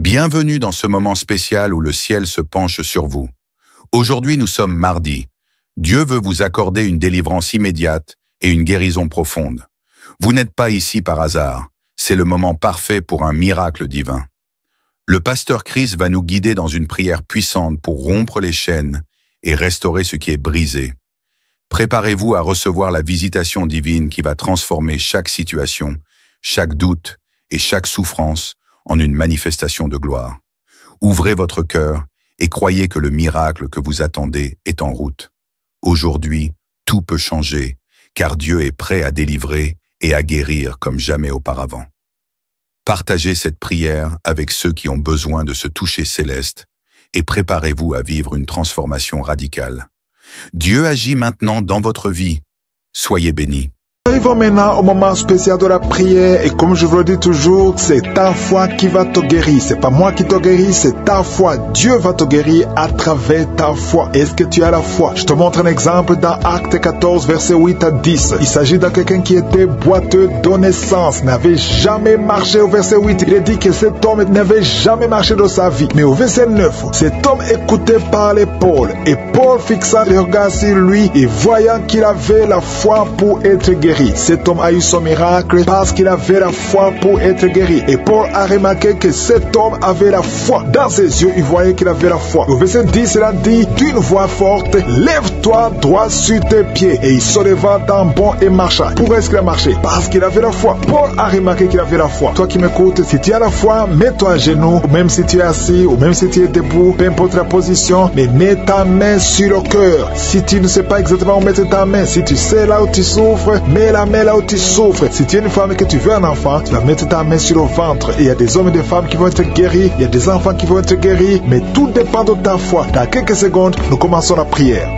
Bienvenue dans ce moment spécial où le ciel se penche sur vous. Aujourd'hui, nous sommes mardi. Dieu veut vous accorder une délivrance immédiate et une guérison profonde. Vous n'êtes pas ici par hasard. C'est le moment parfait pour un miracle divin. Le pasteur Chris va nous guider dans une prière puissante pour rompre les chaînes et restaurer ce qui est brisé. Préparez-vous à recevoir la visitation divine qui va transformer chaque situation, chaque doute et chaque souffrance en une manifestation de gloire. Ouvrez votre cœur et croyez que le miracle que vous attendez est en route. Aujourd'hui, tout peut changer, car Dieu est prêt à délivrer et à guérir comme jamais auparavant. Partagez cette prière avec ceux qui ont besoin de ce toucher céleste et préparez-vous à vivre une transformation radicale. Dieu agit maintenant dans votre vie. Soyez bénis. Arrivons maintenant au moment spécial de la prière et comme je vous le dis toujours, c'est ta foi qui va te guérir. C'est pas moi qui te guéris, c'est ta foi. Dieu va te guérir à travers ta foi. Est-ce que tu as la foi? Je te montre un exemple dans Acte 14, verset 8 à 10. Il s'agit de quelqu'un qui était boiteux de naissance, n'avait jamais marché au verset 8. Il est dit que cet homme n'avait jamais marché de sa vie. Mais au verset 9, cet homme écoutait parler Paul et Paul fixa le regard sur lui et voyant qu'il avait la foi pour être guéri. Cet homme a eu son miracle parce qu'il avait la foi pour être guéri. Et Paul a remarqué que cet homme avait la foi. Dans ses yeux, il voyait qu'il avait la foi. Au verset 10, il a dit d'une voix forte, lève-toi droit sur tes pieds. Et il se leva d'un bond et marcha. Pourquoi est-ce qu'il a marché? Parce qu'il avait la foi. Paul a remarqué qu'il avait la foi. Toi qui m'écoutes, si tu as la foi, mets-toi à genoux, ou même si tu es assis, ou même si tu es debout, peu importe la position, mais mets ta main sur le cœur. Si tu ne sais pas exactement où mettre ta main, si tu sais là où tu souffres, mets la main là où tu souffres. Si tu es une femme et que tu veux un enfant, tu vas mettre ta main sur le ventre. Et il y a des hommes et des femmes qui vont être guéris. Il y a des enfants qui vont être guéris. Mais tout dépend de ta foi. Dans quelques secondes, nous commençons la prière.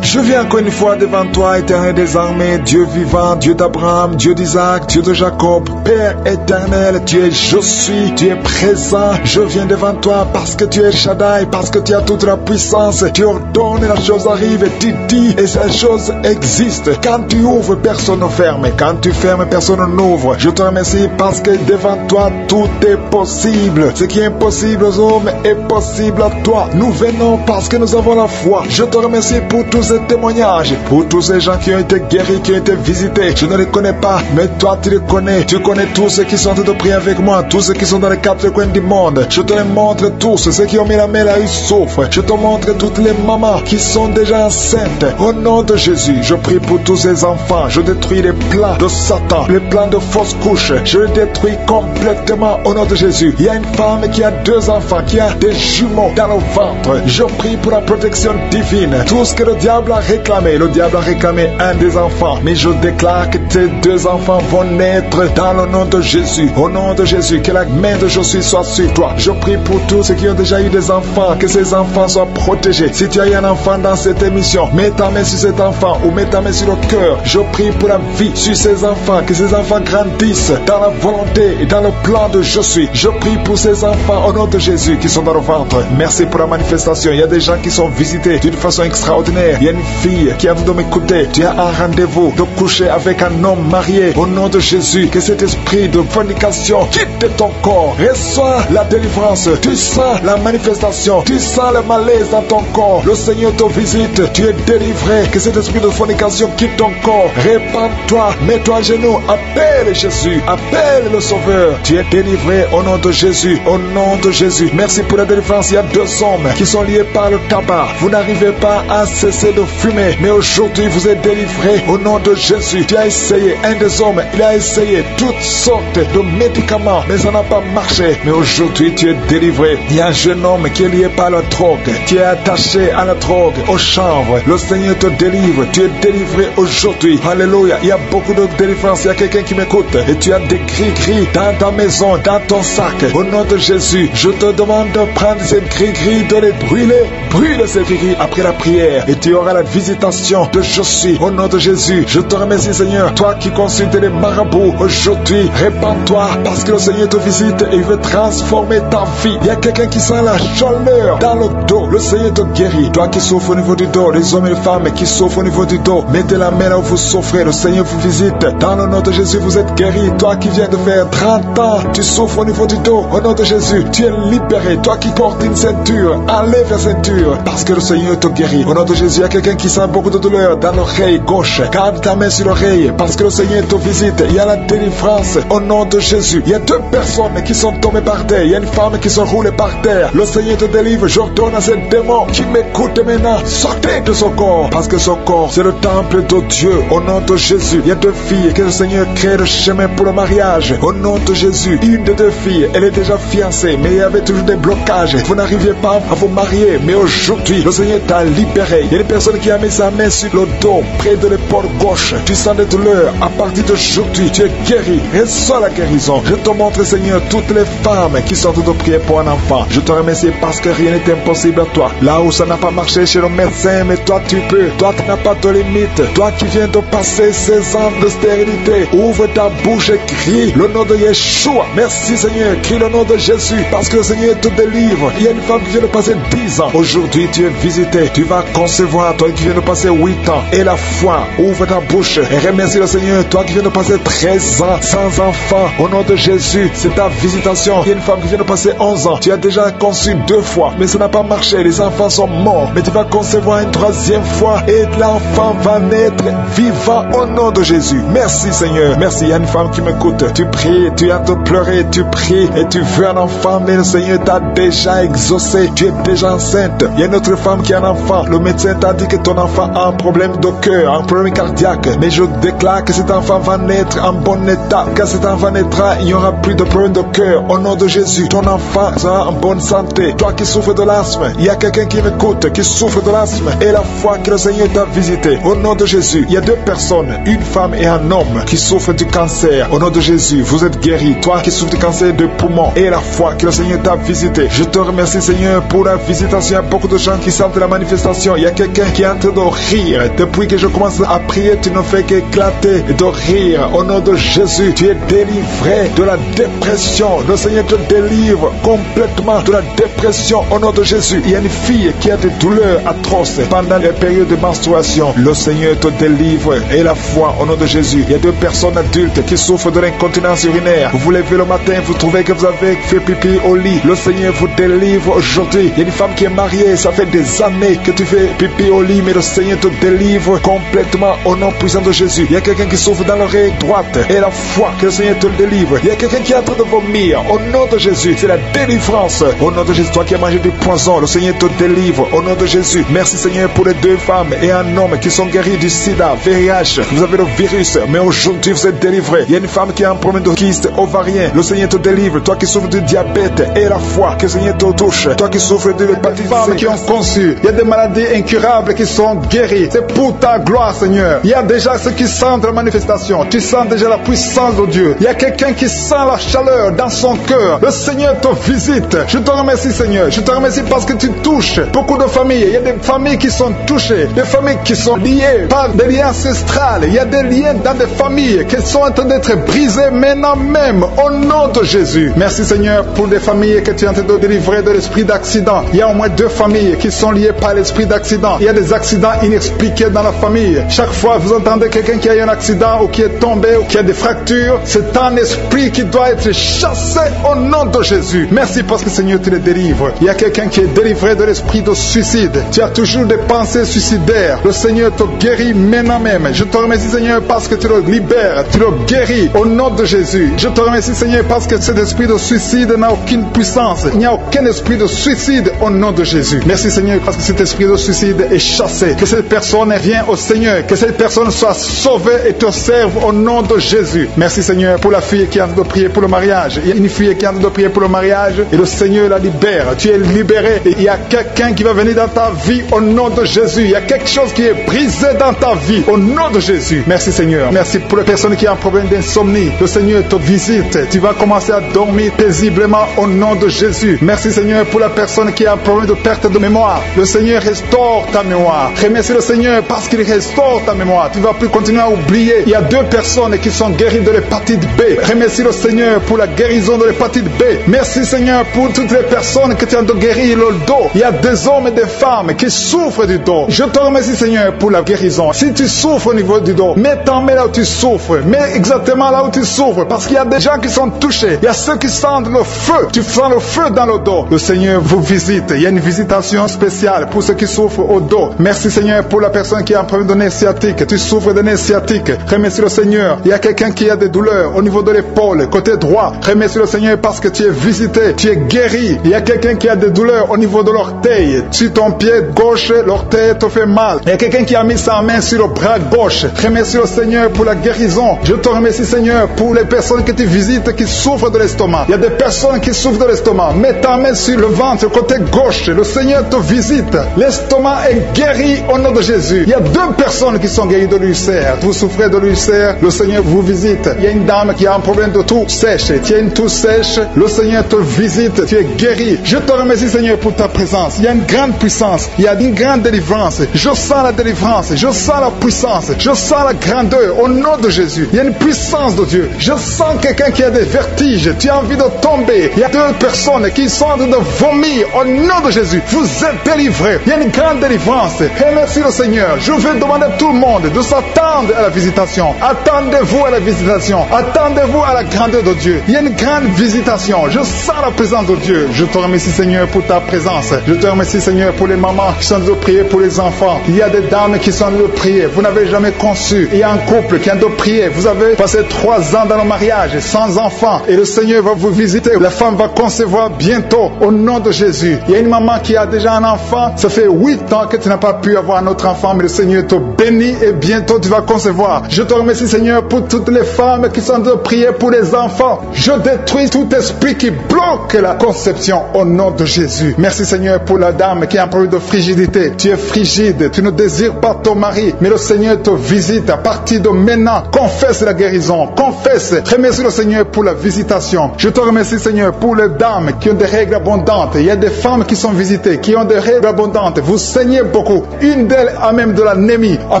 Je viens encore une fois devant toi, éternel des armées, Dieu vivant, Dieu d'Abraham, Dieu d'Isaac, Dieu de Jacob, Père éternel, tu es je suis, tu es présent. Je viens devant toi parce que tu es Shaddai, parce que tu as toute la puissance. Tu ordonnes, la chose arrive, et tu dis, et cette chose existe. Quand tu ouvres, personne ne ferme, et quand tu fermes, personne n'ouvre. Je te remercie parce que devant toi, tout est possible. Ce qui est impossible aux hommes est possible à toi. Nous venons parce que nous avons la foi. Je te remercie pour tous ces témoignages, pour tous ces gens qui ont été guéris, qui ont été visités. Je ne les connais pas, mais toi tu les connais. Tu connais tous ceux qui sont en train de prier avec moi, tous ceux qui sont dans les quatre coins du monde. Je te les montre tous, ceux qui ont mis la main là, ils souffrent. Je te montre toutes les mamans qui sont déjà enceintes. Au nom de Jésus, je prie pour tous ces enfants. Je détruis les plans de Satan, les plans de fausses couches. Je les détruis complètement au nom de Jésus. Il y a une femme qui a 2 enfants, qui a des jumeaux dans le ventre. Je prie pour la protection divine. Tout ce que le diable a réclamé. Le diable a réclamé un des enfants. Mais je déclare que tes 2 enfants vont naître dans le nom de Jésus. Au nom de Jésus, que la main de Jésus soit sur toi. Je prie pour tous ceux qui ont déjà eu des enfants, que ces enfants soient protégés. Si tu as eu un enfant dans cette émission, mets ta main sur cet enfant ou mets ta main sur le cœur. Je prie pour la vie sur ces enfants, que ces enfants grandissent dans la volonté et dans le plan de je suis. Je prie pour ces enfants au nom de Jésus qui sont dans le ventre. Merci pour la manifestation. Il y a des gens qui sont visités d'une façon extraordinaire. Il y a une fille qui a voulu m'écouter. Tu as un rendez-vous de coucher avec un homme marié. Au nom de Jésus, que cet esprit de fornication quitte ton corps. Reçois la délivrance. Tu sens la manifestation. Tu sens le malaise dans ton corps. Le Seigneur te visite. Tu es délivré. Que cet esprit de fornication quitte ton corps. Répands-toi. Mets-toi à genoux. Appelle Jésus. Appelle le Sauveur. Tu es délivré au nom de Jésus. Au nom de Jésus. Merci pour la délivrance. Il y a 2 hommes qui sont liés par le tabac. Vous n'arrivez pas à cesser de fumer, mais aujourd'hui vous êtes délivré au nom de Jésus. Tu as essayé, un des hommes, il a essayé toutes sortes de médicaments, mais ça n'a pas marché. Mais aujourd'hui tu es délivré. Il y a un jeune homme qui est lié par la drogue, qui est attaché à la drogue, au chanvre. Le Seigneur te délivre. Tu es délivré aujourd'hui. Alléluia. Il y a beaucoup de délivrance. Il y a quelqu'un qui m'écoute et tu as des gris-gris dans ta maison, dans ton sac. Au nom de Jésus, je te demande de prendre ces gris-gris, de les brûler. Brûle ces gris-gris après la prière et tu auras la la visitation de je suis. Au nom de Jésus, je te remercie Seigneur. Toi qui consultes les marabouts aujourd'hui, répands-toi parce que le Seigneur te visite et il veut transformer ta vie. Il y a quelqu'un qui sent la chaleur dans le dos. Le Seigneur te guérit. Toi qui souffres au niveau du dos, les hommes et les femmes qui souffrent au niveau du dos, mettez la main là où vous souffrez. Le Seigneur vous visite. Dans le nom de Jésus, vous êtes guéri. Toi qui viens de faire 30 ans, tu souffres au niveau du dos. Au nom de Jésus, tu es libéré. Toi qui portes une ceinture, enlève la ceinture parce que le Seigneur te guérit. Au nom de Jésus, il y a quelqu'un qui sent beaucoup de douleur dans l'oreille gauche. Garde ta main sur l'oreille parce que le Seigneur te visite. Il y a la délivrance au nom de Jésus. Il y a 2 personnes qui sont tombées par terre. Il y a une femme qui se roule par terre. Le Seigneur te délivre. J'ordonne à ces démons qui m'écoutent maintenant, sortez de son corps parce que son corps c'est le temple de Dieu. Au nom de Jésus, il y a 2 filles que le Seigneur crée le chemin pour le mariage. Au nom de Jésus, une des 2 filles, elle est déjà fiancée, mais il y avait toujours des blocages. Vous n'arriviez pas à vous marier, mais aujourd'hui, le Seigneur t'a libéré. Il y a une personne qui a mis sa main sur le dos, près de l'épaule gauche. Tu sens des douleurs. À partir d'aujourd'hui, tu es guéri. Reçois la guérison. Je te montre, Seigneur, toutes les femmes qui sont de prier pour un enfant. Je te remercie parce que rien n'est impossible à toi. Là où ça n'a pas marché chez le médecin, mais toi tu peux. Toi qui n'as pas de limite. Toi qui viens de passer 16 ans de stérilité. Ouvre ta bouche et crie le nom de Yeshua. Merci Seigneur. Crie le nom de Jésus parce que le Seigneur te délivre. Il y a une femme qui vient de passer 10 ans. Aujourd'hui tu es visité. Tu vas concevoir. Toi qui viens de passer 8 ans. Et la foi. Ouvre ta bouche et remercie le Seigneur. Toi qui viens de passer 13 ans sans enfant. Au nom de Jésus, c'est ta visitation. Il y a une femme qui vient de passer 11 ans. Tu as déjà conçu 2 fois. Mais ça n'a pas marché. Les enfants sont morts. Mais tu vas concevoir une 3e fois. Et l'enfant va naître vivant au nom de Jésus. Merci Seigneur. Merci. Il y a une femme qui m'écoute. Tu pries. Tu as de pleurer. Tu pries. Et tu veux un enfant. Mais le Seigneur t'a déjà exaucé. Tu es déjà enceinte. Il y a une autre femme qui a un enfant. Le médecin t'a dit que ton enfant a un problème de cœur. Un problème cardiaque. Mais je déclare que cet enfant va naître en bon état. Quand cet enfant naîtra, il n'y aura plus de problème de cœur. Au nom de Jésus, ton enfant sera en bonne santé. Toi qui souffres de l'asthme, il y a quelqu'un qui m'écoute, qui souffre de l'asthme. Et la foi que le Seigneur t'a visité. Au nom de Jésus, il y a 2 personnes, une femme et un homme, qui souffrent du cancer. Au nom de Jésus, vous êtes guéris. Toi qui souffres du cancer de poumon. Et la foi que le Seigneur t'a visité. Je te remercie Seigneur pour la visitation. Il y a beaucoup de gens qui sentent la manifestation. Il y a quelqu'un qui est en train de rire. Depuis que je commence à prier, tu ne fais qu'éclater de rire. Au nom de Jésus, tu es délivré de la dépression. Le Seigneur te délivre complètement de la dépression au nom de Jésus. Il y a une fille qui a des douleurs atroces pendant les périodes de menstruation. Le Seigneur te délivre et la foi au nom de Jésus. Il y a 2 personnes adultes qui souffrent de l'incontinence urinaire. Vous vous levez le matin, vous trouvez que vous avez fait pipi au lit. Le Seigneur vous délivre aujourd'hui. Il y a une femme qui est mariée, ça fait des années que tu fais pipi au lit, mais le Seigneur te délivre complètement au nom puissant de Jésus. Il y a quelqu'un qui souffre dans l'oreille droite et la foi que le Seigneur te délivre. Il y a quelqu'un qui est en train de vomir au nom de Jésus. C'est la délivrance au nom de Jésus. Toi qui as mangé du poison, le Seigneur te délivre au nom de Jésus. Merci Seigneur pour les 2 femmes et un homme qui sont guéris du sida, VIH. Vous avez le virus, mais aujourd'hui vous êtes délivrés. Il y a une femme qui a un problème de kyste ovarien. Le Seigneur te délivre. Toi qui souffres du diabète et la foi que le Seigneur te touche. Toi qui souffres de l'hépatite C. Femmes qui ont conçu. Il y a des maladies incurables qui sont guéries. C'est pour ta gloire Seigneur. Il y a déjà ceux qui sentent la manifestation. Tu sens déjà la puissance de Dieu. Il y a quelqu'un qui sent la chaleur dans son cœur. Le Seigneur te visite. Je te remercie Seigneur. Je te remercie parce que tu touches beaucoup de familles. Il y a des familles qui sont touchées. Des familles qui sont liées par des liens ancestrales. Il y a des liens dans des familles qui sont en train d'être brisées maintenant même au nom de Jésus. Merci Seigneur pour des familles que tu es en train de délivrer de l'esprit d'accident. Il y a au moins 2 familles qui sont liées par l'esprit d'accident. Il y a des accidents inexpliqués dans la famille. Chaque fois vous entendez quelqu'un qui a eu un accident ou qui est tombé ou qui a des fractures, c'est un esprit qui doit être chassé au nom de Jésus. Merci parce que Seigneur tu les délivres. Il y a quelqu'un qui est délivré de l'esprit de suicide. Tu as toujours des pensées suicidaires. Le Seigneur te guérit maintenant même. Je te remercie Seigneur parce que tu le libères, tu le guéris au nom de Jésus. Je te remercie Seigneur parce que cet esprit de suicide n'a aucune puissance. Il n'y a aucun esprit de suicide au nom de Jésus. Merci Seigneur parce que cet esprit de suicide est chassé. Que cette personne vienne au Seigneur. Que cette personne soit sauvée et te serve au nom de Jésus. Merci Seigneur pour la fille qui est en train de prier pour le mariage. Il y a une fille qui est en train de prier pour le mariage et le Seigneur la libère. Tu es libéré et il y a quelqu'un qui va venir dans ta vie au nom de Jésus. Il y a quelque chose qui est brisé dans ta vie au nom de Jésus. Merci Seigneur. Merci pour les personnes qui ont un problème d'insomnie. Le Seigneur te visite. Tu vas commencer à dormir paisiblement au nom de Jésus. Merci Seigneur pour la personne qui a un problème de perte de mémoire. Le Seigneur restaure ta mémoire. mémoire. Remercie le Seigneur parce qu'il restaure ta mémoire. Tu ne vas plus continuer à oublier. Il y a 2 personnes qui sont guéries de l'hépatite B. Remercie le Seigneur pour la guérison de l'hépatite B. Merci Seigneur pour toutes les personnes que tu as guéri le dos. Il y a des hommes et des femmes qui souffrent du dos. Je te remercie Seigneur pour la guérison. Si tu souffres au niveau du dos, mets ta main là où tu souffres. Mets exactement là où tu souffres. Parce qu'il y a des gens qui sont touchés. Il y a ceux qui sentent le feu. Tu sens le feu dans le dos. Le Seigneur vous visite. Il y a une visitation spéciale pour ceux qui souffrent au dos. Merci Seigneur pour la personne qui a un problème de nez sciatique. Tu souffres de nez sciatique. Remercie le Seigneur. Il y a quelqu'un qui a des douleurs au niveau de l'épaule, côté droit. Remercie le Seigneur parce que tu es visité. Tu es guéri. Il y a quelqu'un qui a des douleurs au niveau de l'orteil. Sur ton pied gauche, l'orteil te fait mal. Il y a quelqu'un qui a mis sa main sur le bras gauche. Remercie le Seigneur pour la guérison. Je te remercie Seigneur pour les personnes que tu visites qui souffrent de l'estomac. Il y a des personnes qui souffrent de l'estomac. Mets ta main sur le ventre, côté gauche. Le Seigneur te visite. L'estomac est guéri au nom de Jésus. Il y a 2 personnes qui sont guéries de l'ulcère. Vous souffrez de l'ulcère, le Seigneur vous visite. Il y a une dame qui a un problème de toux sèche. Tu as une toux sèche, le Seigneur te visite. Tu es guéri. Je te remercie Seigneur pour ta présence. Il y a une grande puissance. Il y a une grande délivrance. Je sens la délivrance. Je sens la puissance. Je sens la grandeur au nom de Jésus. Il y a une puissance de Dieu. Je sens quelqu'un qui a des vertiges. Tu as envie de tomber. Il y a 2 personnes qui sont en train de vomir au nom de Jésus. Vous êtes délivrés. Il y a une grande délivrance. Remercie le Seigneur. Je vais demander à tout le monde de s'attendre à la visitation. Attendez-vous à la visitation. Attendez-vous à la grandeur de Dieu. Il y a une grande visitation. Je sens la présence de Dieu. Je te remercie Seigneur pour ta présence. Je te remercie Seigneur pour les mamans qui sont en train de prier pour les enfants. Il y a des dames qui sont en train de prier. Vous n'avez jamais conçu. Il y a un couple qui est en train de prier. Vous avez passé 3 ans dans le mariage sans enfants. Et le Seigneur va vous visiter. La femme va concevoir bientôt au nom de Jésus. Il y a une maman qui a déjà un enfant. Ça fait 8 ans que tu n'as pas pu avoir un autre enfant. Mais le Seigneur te bénit et bientôt tu vas concevoir. Je te remercie Seigneur pour toutes les femmes qui sont en train de prier pour les enfants. Je détruis tout esprit qui bloque la conception au nom de Jésus. Merci Seigneur pour la dame qui a un problème de frigidité. Tu es frigide, tu ne désires pas ton mari, mais le Seigneur te visite à partir de maintenant. Confesse la guérison, confesse. Remercie le Seigneur pour la visitation. Je te remercie Seigneur pour les dames qui ont des règles abondantes. Il y a des femmes qui sont visitées, qui ont des règles abondantes. Vous saignez beaucoup. Une d'elles a même de l'anémie. À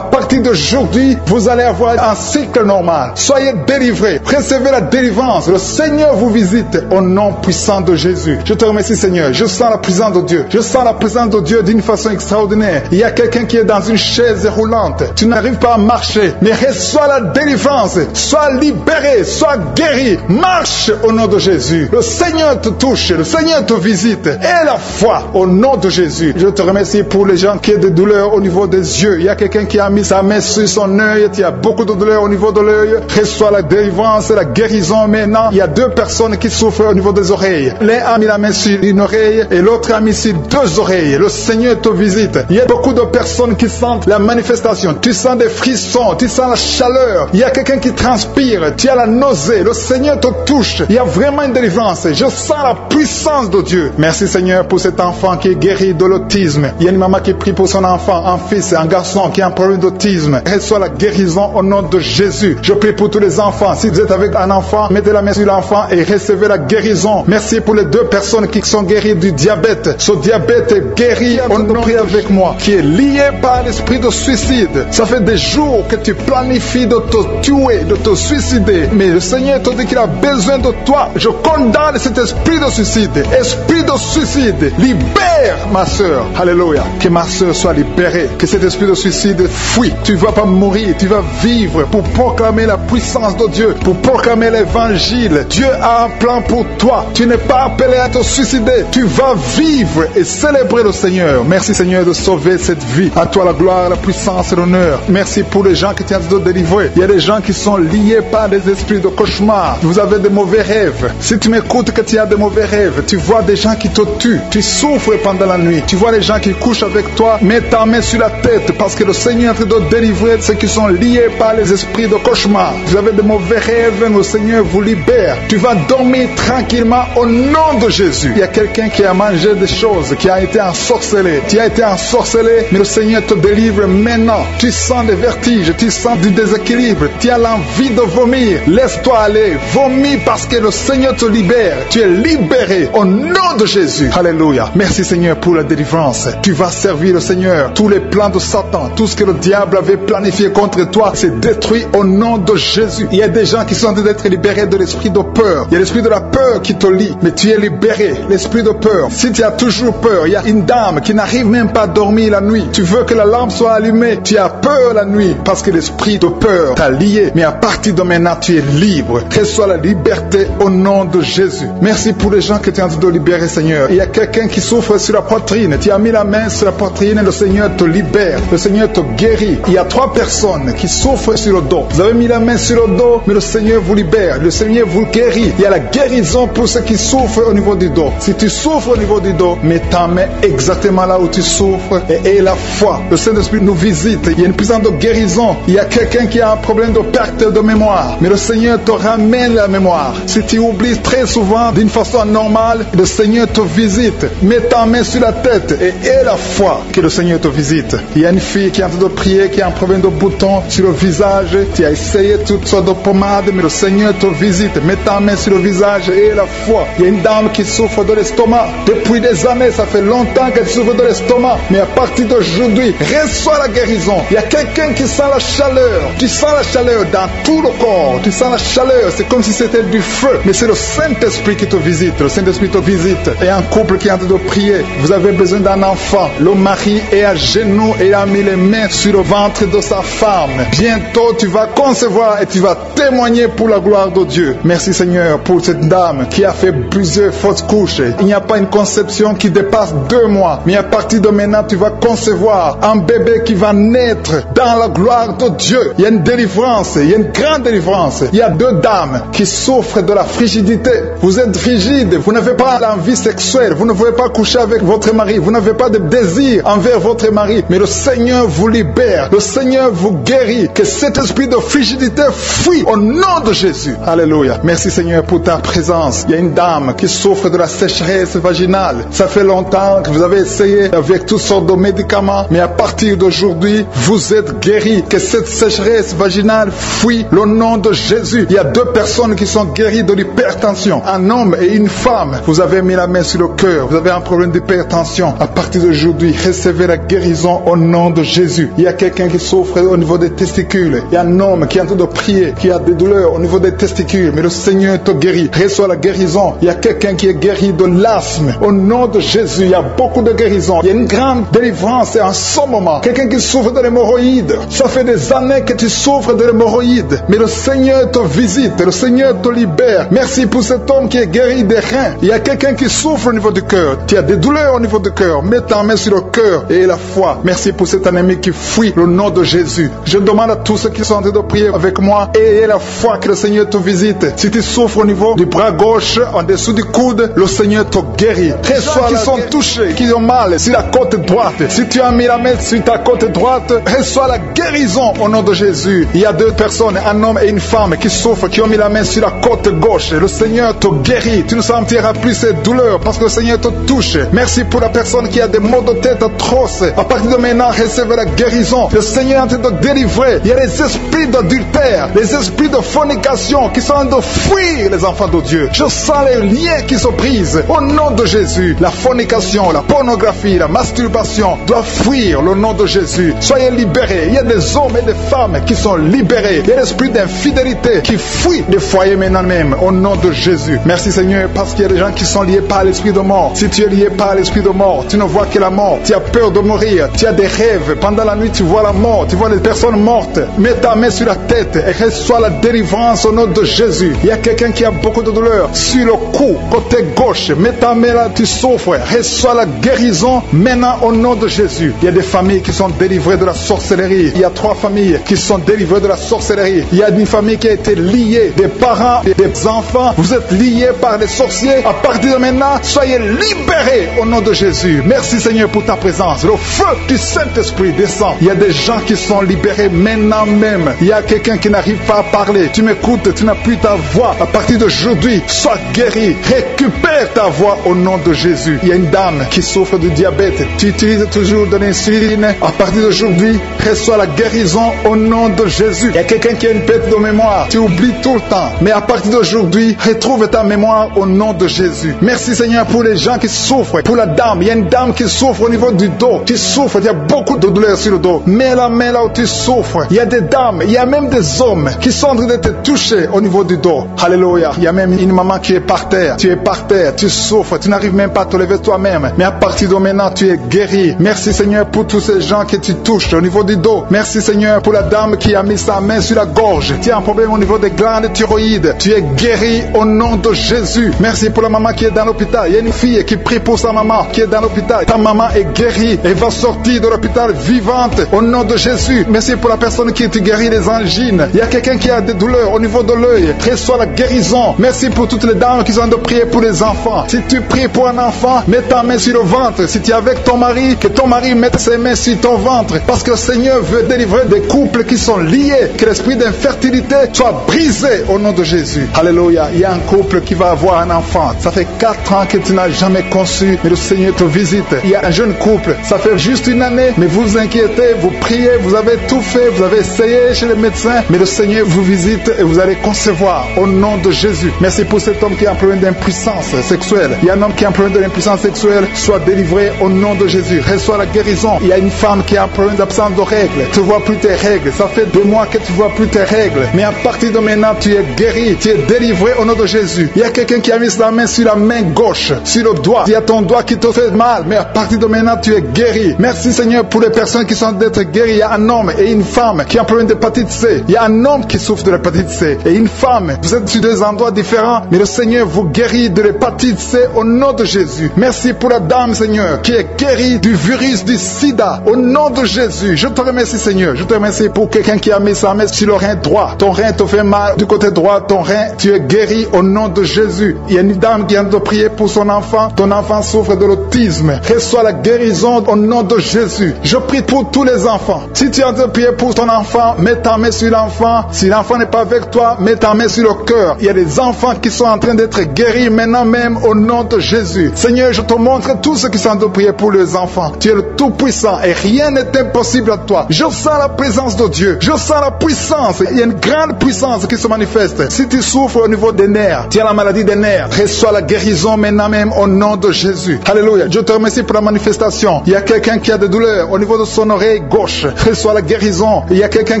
partir d'aujourd'hui, vous allez avoir un cycle normal. Soyez délivrés. Recevez la délivrance. Le Seigneur vous visite au nom puissant de Jésus. Je te remercie Seigneur. Je sens la présence de Dieu. Je sens la présence de Dieu d'une façon extraordinaire. Il y a quelqu'un qui est dans une chaise roulante. Tu n'arrives pas à marcher, mais reçois la délivrance. Sois libéré, sois guéri. Marche au nom de Jésus. Le Seigneur te touche. Le Seigneur te visite. Et la foi au nom de Jésus. Je te remercie pour les gens qui ont des douleurs au niveau des yeux. Il y a quelqu'un qui a mis sa main sur son œil. Il y a beaucoup de douleurs au niveau de l'œil. Reçois la délivrance, la guérison maintenant. Il y a 2 personnes qui souffrent au niveau des oreilles. L'un a mis la main sur une oreille et l'autre a mis sur 2 oreilles. Le Seigneur te visite. Il y a beaucoup de personnes qui sentent la manifestation. Tu sens des frissons, tu sens la chaleur. Il y a quelqu'un qui transpire. Tu as la nausée. Le Seigneur te touche. Il y a vraiment une délivrance. Je sens la puissance de Dieu. Merci Seigneur pour cet enfant qui est guéri de l'autisme. Il y a une maman qui prie pour son enfant, un fils, un garçon qui a un problème d'autisme. Reçois la guérison au nom de Jésus. Je prie pour tous les enfants. Si vous êtes avec un enfant, mettez la main sur l'enfant et recevez la guérison. Merci pour les 2 personnes qui sont guéries du diabète. Ce diabète est guéri. On prie avec moi. Qui est lié par l'esprit de suicide. Ça fait des jours que tu planifies de te tuer, de te suicider. Mais le Seigneur te dit qu'il a besoin de toi. Je condamne cet esprit de suicide. Esprit de suicide. Libère ma soeur. Alléluia. Que ma soeur soit libérée. Que cet esprit de suicide fuit. Tu ne vas pas mourir. Tu vas vivre pour proclamer la puissance de Dieu. Pour proclamer l'évangile. Dieu a un plan pour toi. Tu n'es pas appelé à te suicider. Tu vas vivre et célébrer le Seigneur. Merci Seigneur de sauver cette vie. À toi la gloire, la puissance et l'honneur. Merci pour les gens qui tiennent de délivrer. Il y a des gens qui sont liés par des esprits de cauchemar. Vous avez des mauvais rêves. Si tu m'écoutes que tu as des mauvais rêves, tu vois des gens qui te tuent. Tu souffres pendant la nuit. Tu vois les gens qui couchent avec toi. Mets ta main sur la tête parce que le Seigneur est en train de délivrer ceux qui sont liés par les esprits de cauchemar. Vous avez des mauvais rêves, le Seigneur vous libère. Tu vas dormir tranquillement au nom de Jésus. Il y a quelqu'un qui a mangé des choses, qui a été ensorcelé. Tu as été ensorcelé, mais le Seigneur te délivre maintenant. Tu sens des vertiges, tu sens du déséquilibre, tu as l'envie de vomir. Laisse-toi aller, vomis parce que le Seigneur te libère. Tu es libéré au nom de Jésus. Alléluia. Merci Seigneur pour la délivrance. Tu vas servir le Seigneur, tous les plans de Satan, tout ce que le diable avait planifié contre toi, c'est détruit au nom de Jésus. Il y a des gens qui sont en train d'être libérés de l'esprit de peur. Il y a l'esprit de la peur qui te lie, mais tu es libéré. L'esprit de peur. Si tu as toujours peur, il y a une dame qui n'arrive même pas à dormir la nuit. Tu veux que la lampe soit allumée. Tu as peur la nuit parce que l'esprit de peur t'a lié. Mais à partir de maintenant, tu es libre. Reçois la liberté au nom de Jésus. Merci pour les gens que tu es en train de libérer, Seigneur. Il y a quelqu'un qui souffre sur la poitrine. Tu as mis la main sur la poitrine et le Seigneur te libère. Le Seigneur te guérit. Il y a 3 personnes qui souffrent sur le dos. Vous avez mis la main sur le dos, mais le Seigneur vous libère. Le Seigneur vous guérit. Il y a la guérison pour ceux qui souffrent au niveau du dos. Si tu souffres au niveau du dos, mets ta main exactement là où tu souffres et aie la foi. Le Saint-Esprit nous visite. Il y a une puissance de guérison. Il y a quelqu'un qui a un problème de perte de mémoire, mais le Seigneur te ramène la mémoire. Si tu oublies très souvent d'une façon normale, le Seigneur te visite. Mets ta main sur la tête et aie la foi que le Seigneur te visite. Il y a une fille qui est en train de prier, qui a un problème de bouton sur le visage. Tu as essayé toutes sortes de pommades, mais le Seigneur te visite. Mets ta main sur le visage et aie la foi. Il y a une dame qui souffre de l'estomac. Depuis des années, ça fait longtemps qu'elle souffre de l'estomac. Mais à partir d'aujourd'hui, reçois la guérison. Il y a quelqu'un qui sent la chaleur. Tu sens la chaleur dans tout le corps. Tu sens la chaleur. C'est comme si c'était du feu. Mais c'est le Saint-Esprit qui te visite. Le Saint-Esprit te visite. Et un couple qui est en train de prier. Vous avez besoin d'un enfant. Le mari est à genoux et a mis les mains sur le ventre de sa femme. Bientôt, tu vas concevoir et tu vas témoigner pour la gloire de Dieu. Merci Seigneur pour cette dame qui a fait plusieurs fausses couches. Il n'y a pas une conception qui dépasse 2 mois. Mais à partir de maintenant, tu vas concevoir un bébé qui va naître dans la gloire de Dieu. Il y a une délivrance, il y a une grande délivrance. Il y a 2 dames qui souffrent de la frigidité. Vous êtes frigide, vous n'avez pas l'envie sexuelle, vous ne pouvez pas coucher avec votre mari, vous n'avez pas de désir envers votre mari. Mais le Seigneur vous libère, le Seigneur vous guérit. Que cet esprit de frigidité fuit au nom de Jésus. Alléluia. Merci Seigneur pour ta présence. Il y a une dame qui souffre de la sécheresse vaginale. Ça fait longtemps que vous avez essayé avec toutes sortes de médicaments, mais à partir d'aujourd'hui, vous êtes guéris. Que cette sécheresse vaginale fuit le nom de Jésus. Il y a 2 personnes qui sont guéries de l'hypertension. Un homme et une femme. Vous avez mis la main sur le cœur. Vous avez un problème d'hypertension. À partir d'aujourd'hui, recevez la guérison au nom de Jésus. Il y a quelqu'un qui souffre au niveau des testicules. Il y a un homme qui est en train de prier, qui a des douleurs au niveau des testicules. Mais le Seigneur te guérit. Reçois la guérison. Il y a quelqu'un qui est guéri de l'asthme. Au nom de Jésus, il y a beaucoup de guérisons. Il y a une grande délivrance en ce moment. Quelqu'un qui souffre de l'hémorroïde. Ça fait des années que tu souffres de l'hémorroïde. Mais le Seigneur te visite. Le Seigneur te libère. Merci pour cet homme qui est guéri des reins. Il y a quelqu'un qui souffre au niveau du cœur. Tu as des douleurs au niveau du cœur. Mets ta main sur le cœur et la foi. Merci pour cet ennemi qui fuit le nom de Jésus. Je demande à tous ceux qui sont en train de prier avec moi, ayez la foi que le Seigneur te visite. Si tu souffres au niveau du bras gauche, en dessous du coude, le Seigneur te guérit. Les gens qui sont touchés, qui ont mal sur la côte droite, si tu as mis la main sur ta côte droite, reçois la guérison au nom de Jésus. Il y a 2 personnes, un homme et une femme qui souffrent, qui ont mis la main sur la côte gauche. Le Seigneur te guérit. Tu ne sentiras plus cette douleur parce que le Seigneur te touche. Merci pour la personne qui a des maux de tête atroces. À partir de maintenant, recevez la guérison. Le Seigneur est en train de délivrer. Il y a les esprits d'adultère, les esprits de fornication qui sont en train de fuir les enfants de Dieu. Je sens les liens qui se brisent au nom de Jésus. La fornication, la pornographie, la masturbation doivent fuir le nom de Jésus. Soyez libérés. Il y a des hommes et des femmes qui sont libérés. Il y a l'esprit d'infidélité qui fuit des foyers maintenant même au nom de Jésus. Merci Seigneur parce qu'il y a des gens qui sont liés par l'esprit de mort. Si tu es lié par l'esprit de mort, tu ne vois que la mort. Tu as peur de mourir. Tu as des rêves. Pendant la nuit, tu vois la mort. Tu vois les personnes mortes. Mets ta main sur la tête et reçois la délivrance au nom de Jésus. Il y a quelqu'un qui a beaucoup de douleur sur le cou, côté gauche. Mets ta main là, tu souffres. Reçois la guérison maintenant au nom de Jésus. Il y a des familles qui sont délivrées de la sorcellerie. Il y a 3 familles qui sont délivrées de la sorcellerie. Il y a une famille qui a été liée, des parents, des enfants. Vous êtes liés par les sorciers. À partir de maintenant, soyez libérés au nom de Jésus. Merci Seigneur pour ta présence. Le feu du Saint-Esprit descend. Il y a des gens qui sont libérés maintenant même. Il y a quelqu'un qui n'arrive pas à parler. Tu m'écoutes, tu n'as plus ta voix. À partir d'aujourd'hui, sois guéri. Récupère ta voix au nom de Jésus. Il y a une dame qui souffre du diabète. Tu utilises toujours de l'insuline. À partir d'aujourd'hui, reçois la guérison au nom de Jésus. Il y a quelqu'un qui a une perte de mémoire. Tu oublies tout le temps. Mais à partir d'aujourd'hui, retrouve ta mémoire au nom de Jésus. Merci Seigneur pour les gens qui souffrent. Pour la dame, il y a une dame qui souffre au niveau du dos, tu souffres, il y a beaucoup de douleur sur le dos. Mets la main là où tu souffres. Il y a des dames, il y a même des hommes qui sont en train de te toucher au niveau du dos. Alléluia. Il y a même une maman qui est par terre. Tu es par terre, tu souffres, tu n'arrives même pas à te lever toi-même. Mais à partir de maintenant, tu es guéri. Merci Seigneur pour tous ces gens que tu touches au niveau du dos. Merci Seigneur pour la dame qui a mis sa main sur la gorge. Tu as un problème au niveau des glandes thyroïdes. Tu es guéri au nom de Jésus. Merci pour la maman qui est dans l'hôpital. Il y a une fille qui prie pour sa maman qui est dans l'hôpital. Ta maman est guérie et va sortir de l'hôpital vivante au nom de Jésus. Merci pour la personne qui te guérit des angines. Il y a quelqu'un qui a des douleurs au niveau de l'œil. Reçois la guérison. Merci pour toutes les dames qui ont de prier pour les enfants. Si tu pries pour un enfant, mets ta main sur le ventre. Si tu es avec ton mari, que ton mari mette ses mains sur ton ventre. Parce que le Seigneur veut délivrer des couples qui sont liés. Que l'esprit d'infertilité soit brisé au nom de Jésus. Alléluia. Il y a un couple qui va avoir un enfant. Ça fait 4 ans que tu n'as jamais conçu, mais le Seigneur te visite. Il y a un jeune couple. Ça fait juste une année, mais vous vous inquiétez, vous priez, vous avez tout fait, vous avez essayé chez les médecins, mais le Seigneur vous visite et vous allez concevoir au nom de Jésus. Merci pour cet homme qui a un problème d'impuissance sexuelle. Il y a un homme qui a un problème de l'impuissance sexuelle. Soit délivré au nom de Jésus. Reçois la guérison. Il y a une femme qui a un problème d'absence de règles. Tu ne vois plus tes règles. Ça fait 2 mois que tu ne vois plus tes règles. Mais à partir de maintenant, tu es guéri. Tu es délivré au nom de Jésus. Il y a quelqu'un qui a mis la main sur la main gauche, sur le doigt. Il y a ton doigt qui te fait mal. Mais à partir de maintenant, tu es guéri. Merci Seigneur pour les personnes qui sont d'être guéries. Il y a un homme et une femme qui ont un problème d'hépatite C. Il y a un homme qui souffre de l'hépatite C et une femme. Vous êtes sur 2 endroits différents, mais le Seigneur vous guérit de l'hépatite C au nom de Jésus. Merci pour la dame, Seigneur, qui est guérie du virus du sida au nom de Jésus. Je te remercie, Seigneur. Je te remercie pour quelqu'un qui a mis sa main sur le rein droit. Ton rein te fait mal du côté droit, ton rein, tu es guéri au nom de Jésus. Il y a une dame qui vient de prier pour son enfant. Ton enfant souffre de l'autisme. Reçois la guérison au nom de Jésus. Je prie pour tous les enfants. Si tu es en train de prier pour ton enfant, mets ta main sur l'enfant. Si l'enfant n'est pas avec toi, mets ta main sur le cœur. Il y a des enfants qui sont en train d'être guéris maintenant même au nom de Jésus. Seigneur, je te montre tous ceux qui sont en train de prier pour les enfants. Tu es le Tout-Puissant et rien n'est impossible à toi. Je sens la présence de Dieu. Je sens la puissance. Il y a une grande puissance qui se manifeste. Si tu souffres au niveau des nerfs, tu as la maladie des nerfs, reçois la guérison maintenant même au nom de Jésus. Alléluia. Je te remercie pour la manifestation. Il y a quelqu'un qui a des douleurs au niveau de son oreille gauche. Reçois la guérison. Il y a quelqu'un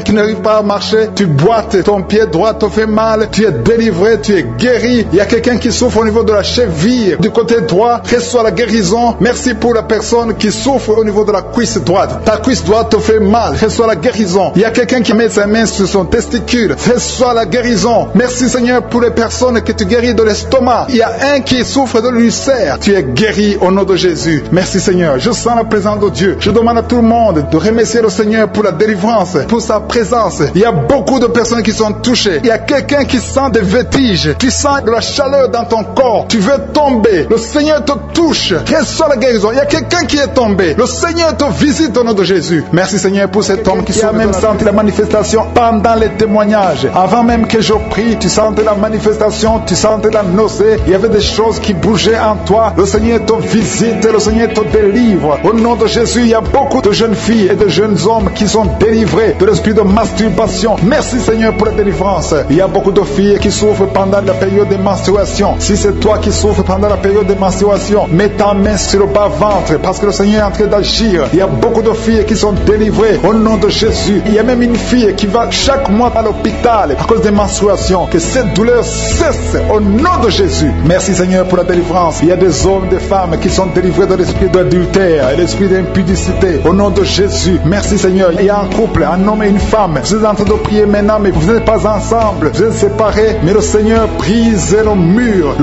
qui n'arrive pas à marcher. Tu boites, ton pied droit te fait mal. Tu es délivré, tu es guéri. Il y a quelqu'un qui souffre au niveau de la cheville du côté droit. Reçois la guérison. Merci pour la personne qui souffre au niveau de la cuisse droite. Ta cuisse droite te fait mal. Reçois la guérison. Il y a quelqu'un qui met sa main sur son testicule. Reçois la guérison. Merci Seigneur pour les personnes que tu guéris de l'estomac. Il y a un qui souffre de l'ulcère. Tu es guéri au nom de Jésus. Merci Seigneur. Je sens la présence de Dieu. Je demande à tout le monde de remercier le Seigneur pour la délivrance, pour sa présence. Il y a beaucoup de personnes qui sont touchées. Il y a quelqu'un qui sent des vertiges. Tu sens de la chaleur dans ton corps. Tu veux tomber. Le Seigneur te touche. Reçois la guérison. Il y a quelqu'un qui est tombé. Le Seigneur te visite au nom de Jésus. Merci Seigneur pour cet homme qui a même senti la manifestation pendant les témoignages. Avant même que je prie, tu sentais la manifestation, tu sentais la nausée. Il y avait des choses qui bougeaient en toi. Le Seigneur te visite, le Seigneur te délivre. Au nom de Jésus, il y a beaucoup de jeunes filles et de jeunes hommes qui sont délivrés de l'esprit de masturbation. Merci Seigneur pour la délivrance. Il y a beaucoup de filles qui souffrent pendant la période de menstruation. Si c'est toi qui souffres pendant la période de menstruation, mets ta main sur le bas-ventre parce que le Seigneur est en train d'agir. Il y a beaucoup de filles qui sont délivrées au nom de Jésus. Il y a même une fille qui va chaque mois à l'hôpital à cause des menstruations. Que cette douleur cesse au nom de Jésus. Merci Seigneur pour la délivrance. Il y a des hommes, des femmes qui sont délivrés de l'esprit d'adultère et l'esprit d'impudicité. Au nom de Jésus. Merci Seigneur. Il y a un couple, un homme et une femme. Vous êtes en train de prier maintenant, mais vous n'êtes pas ensemble. Vous êtes séparés. Mais le Seigneur brise le mur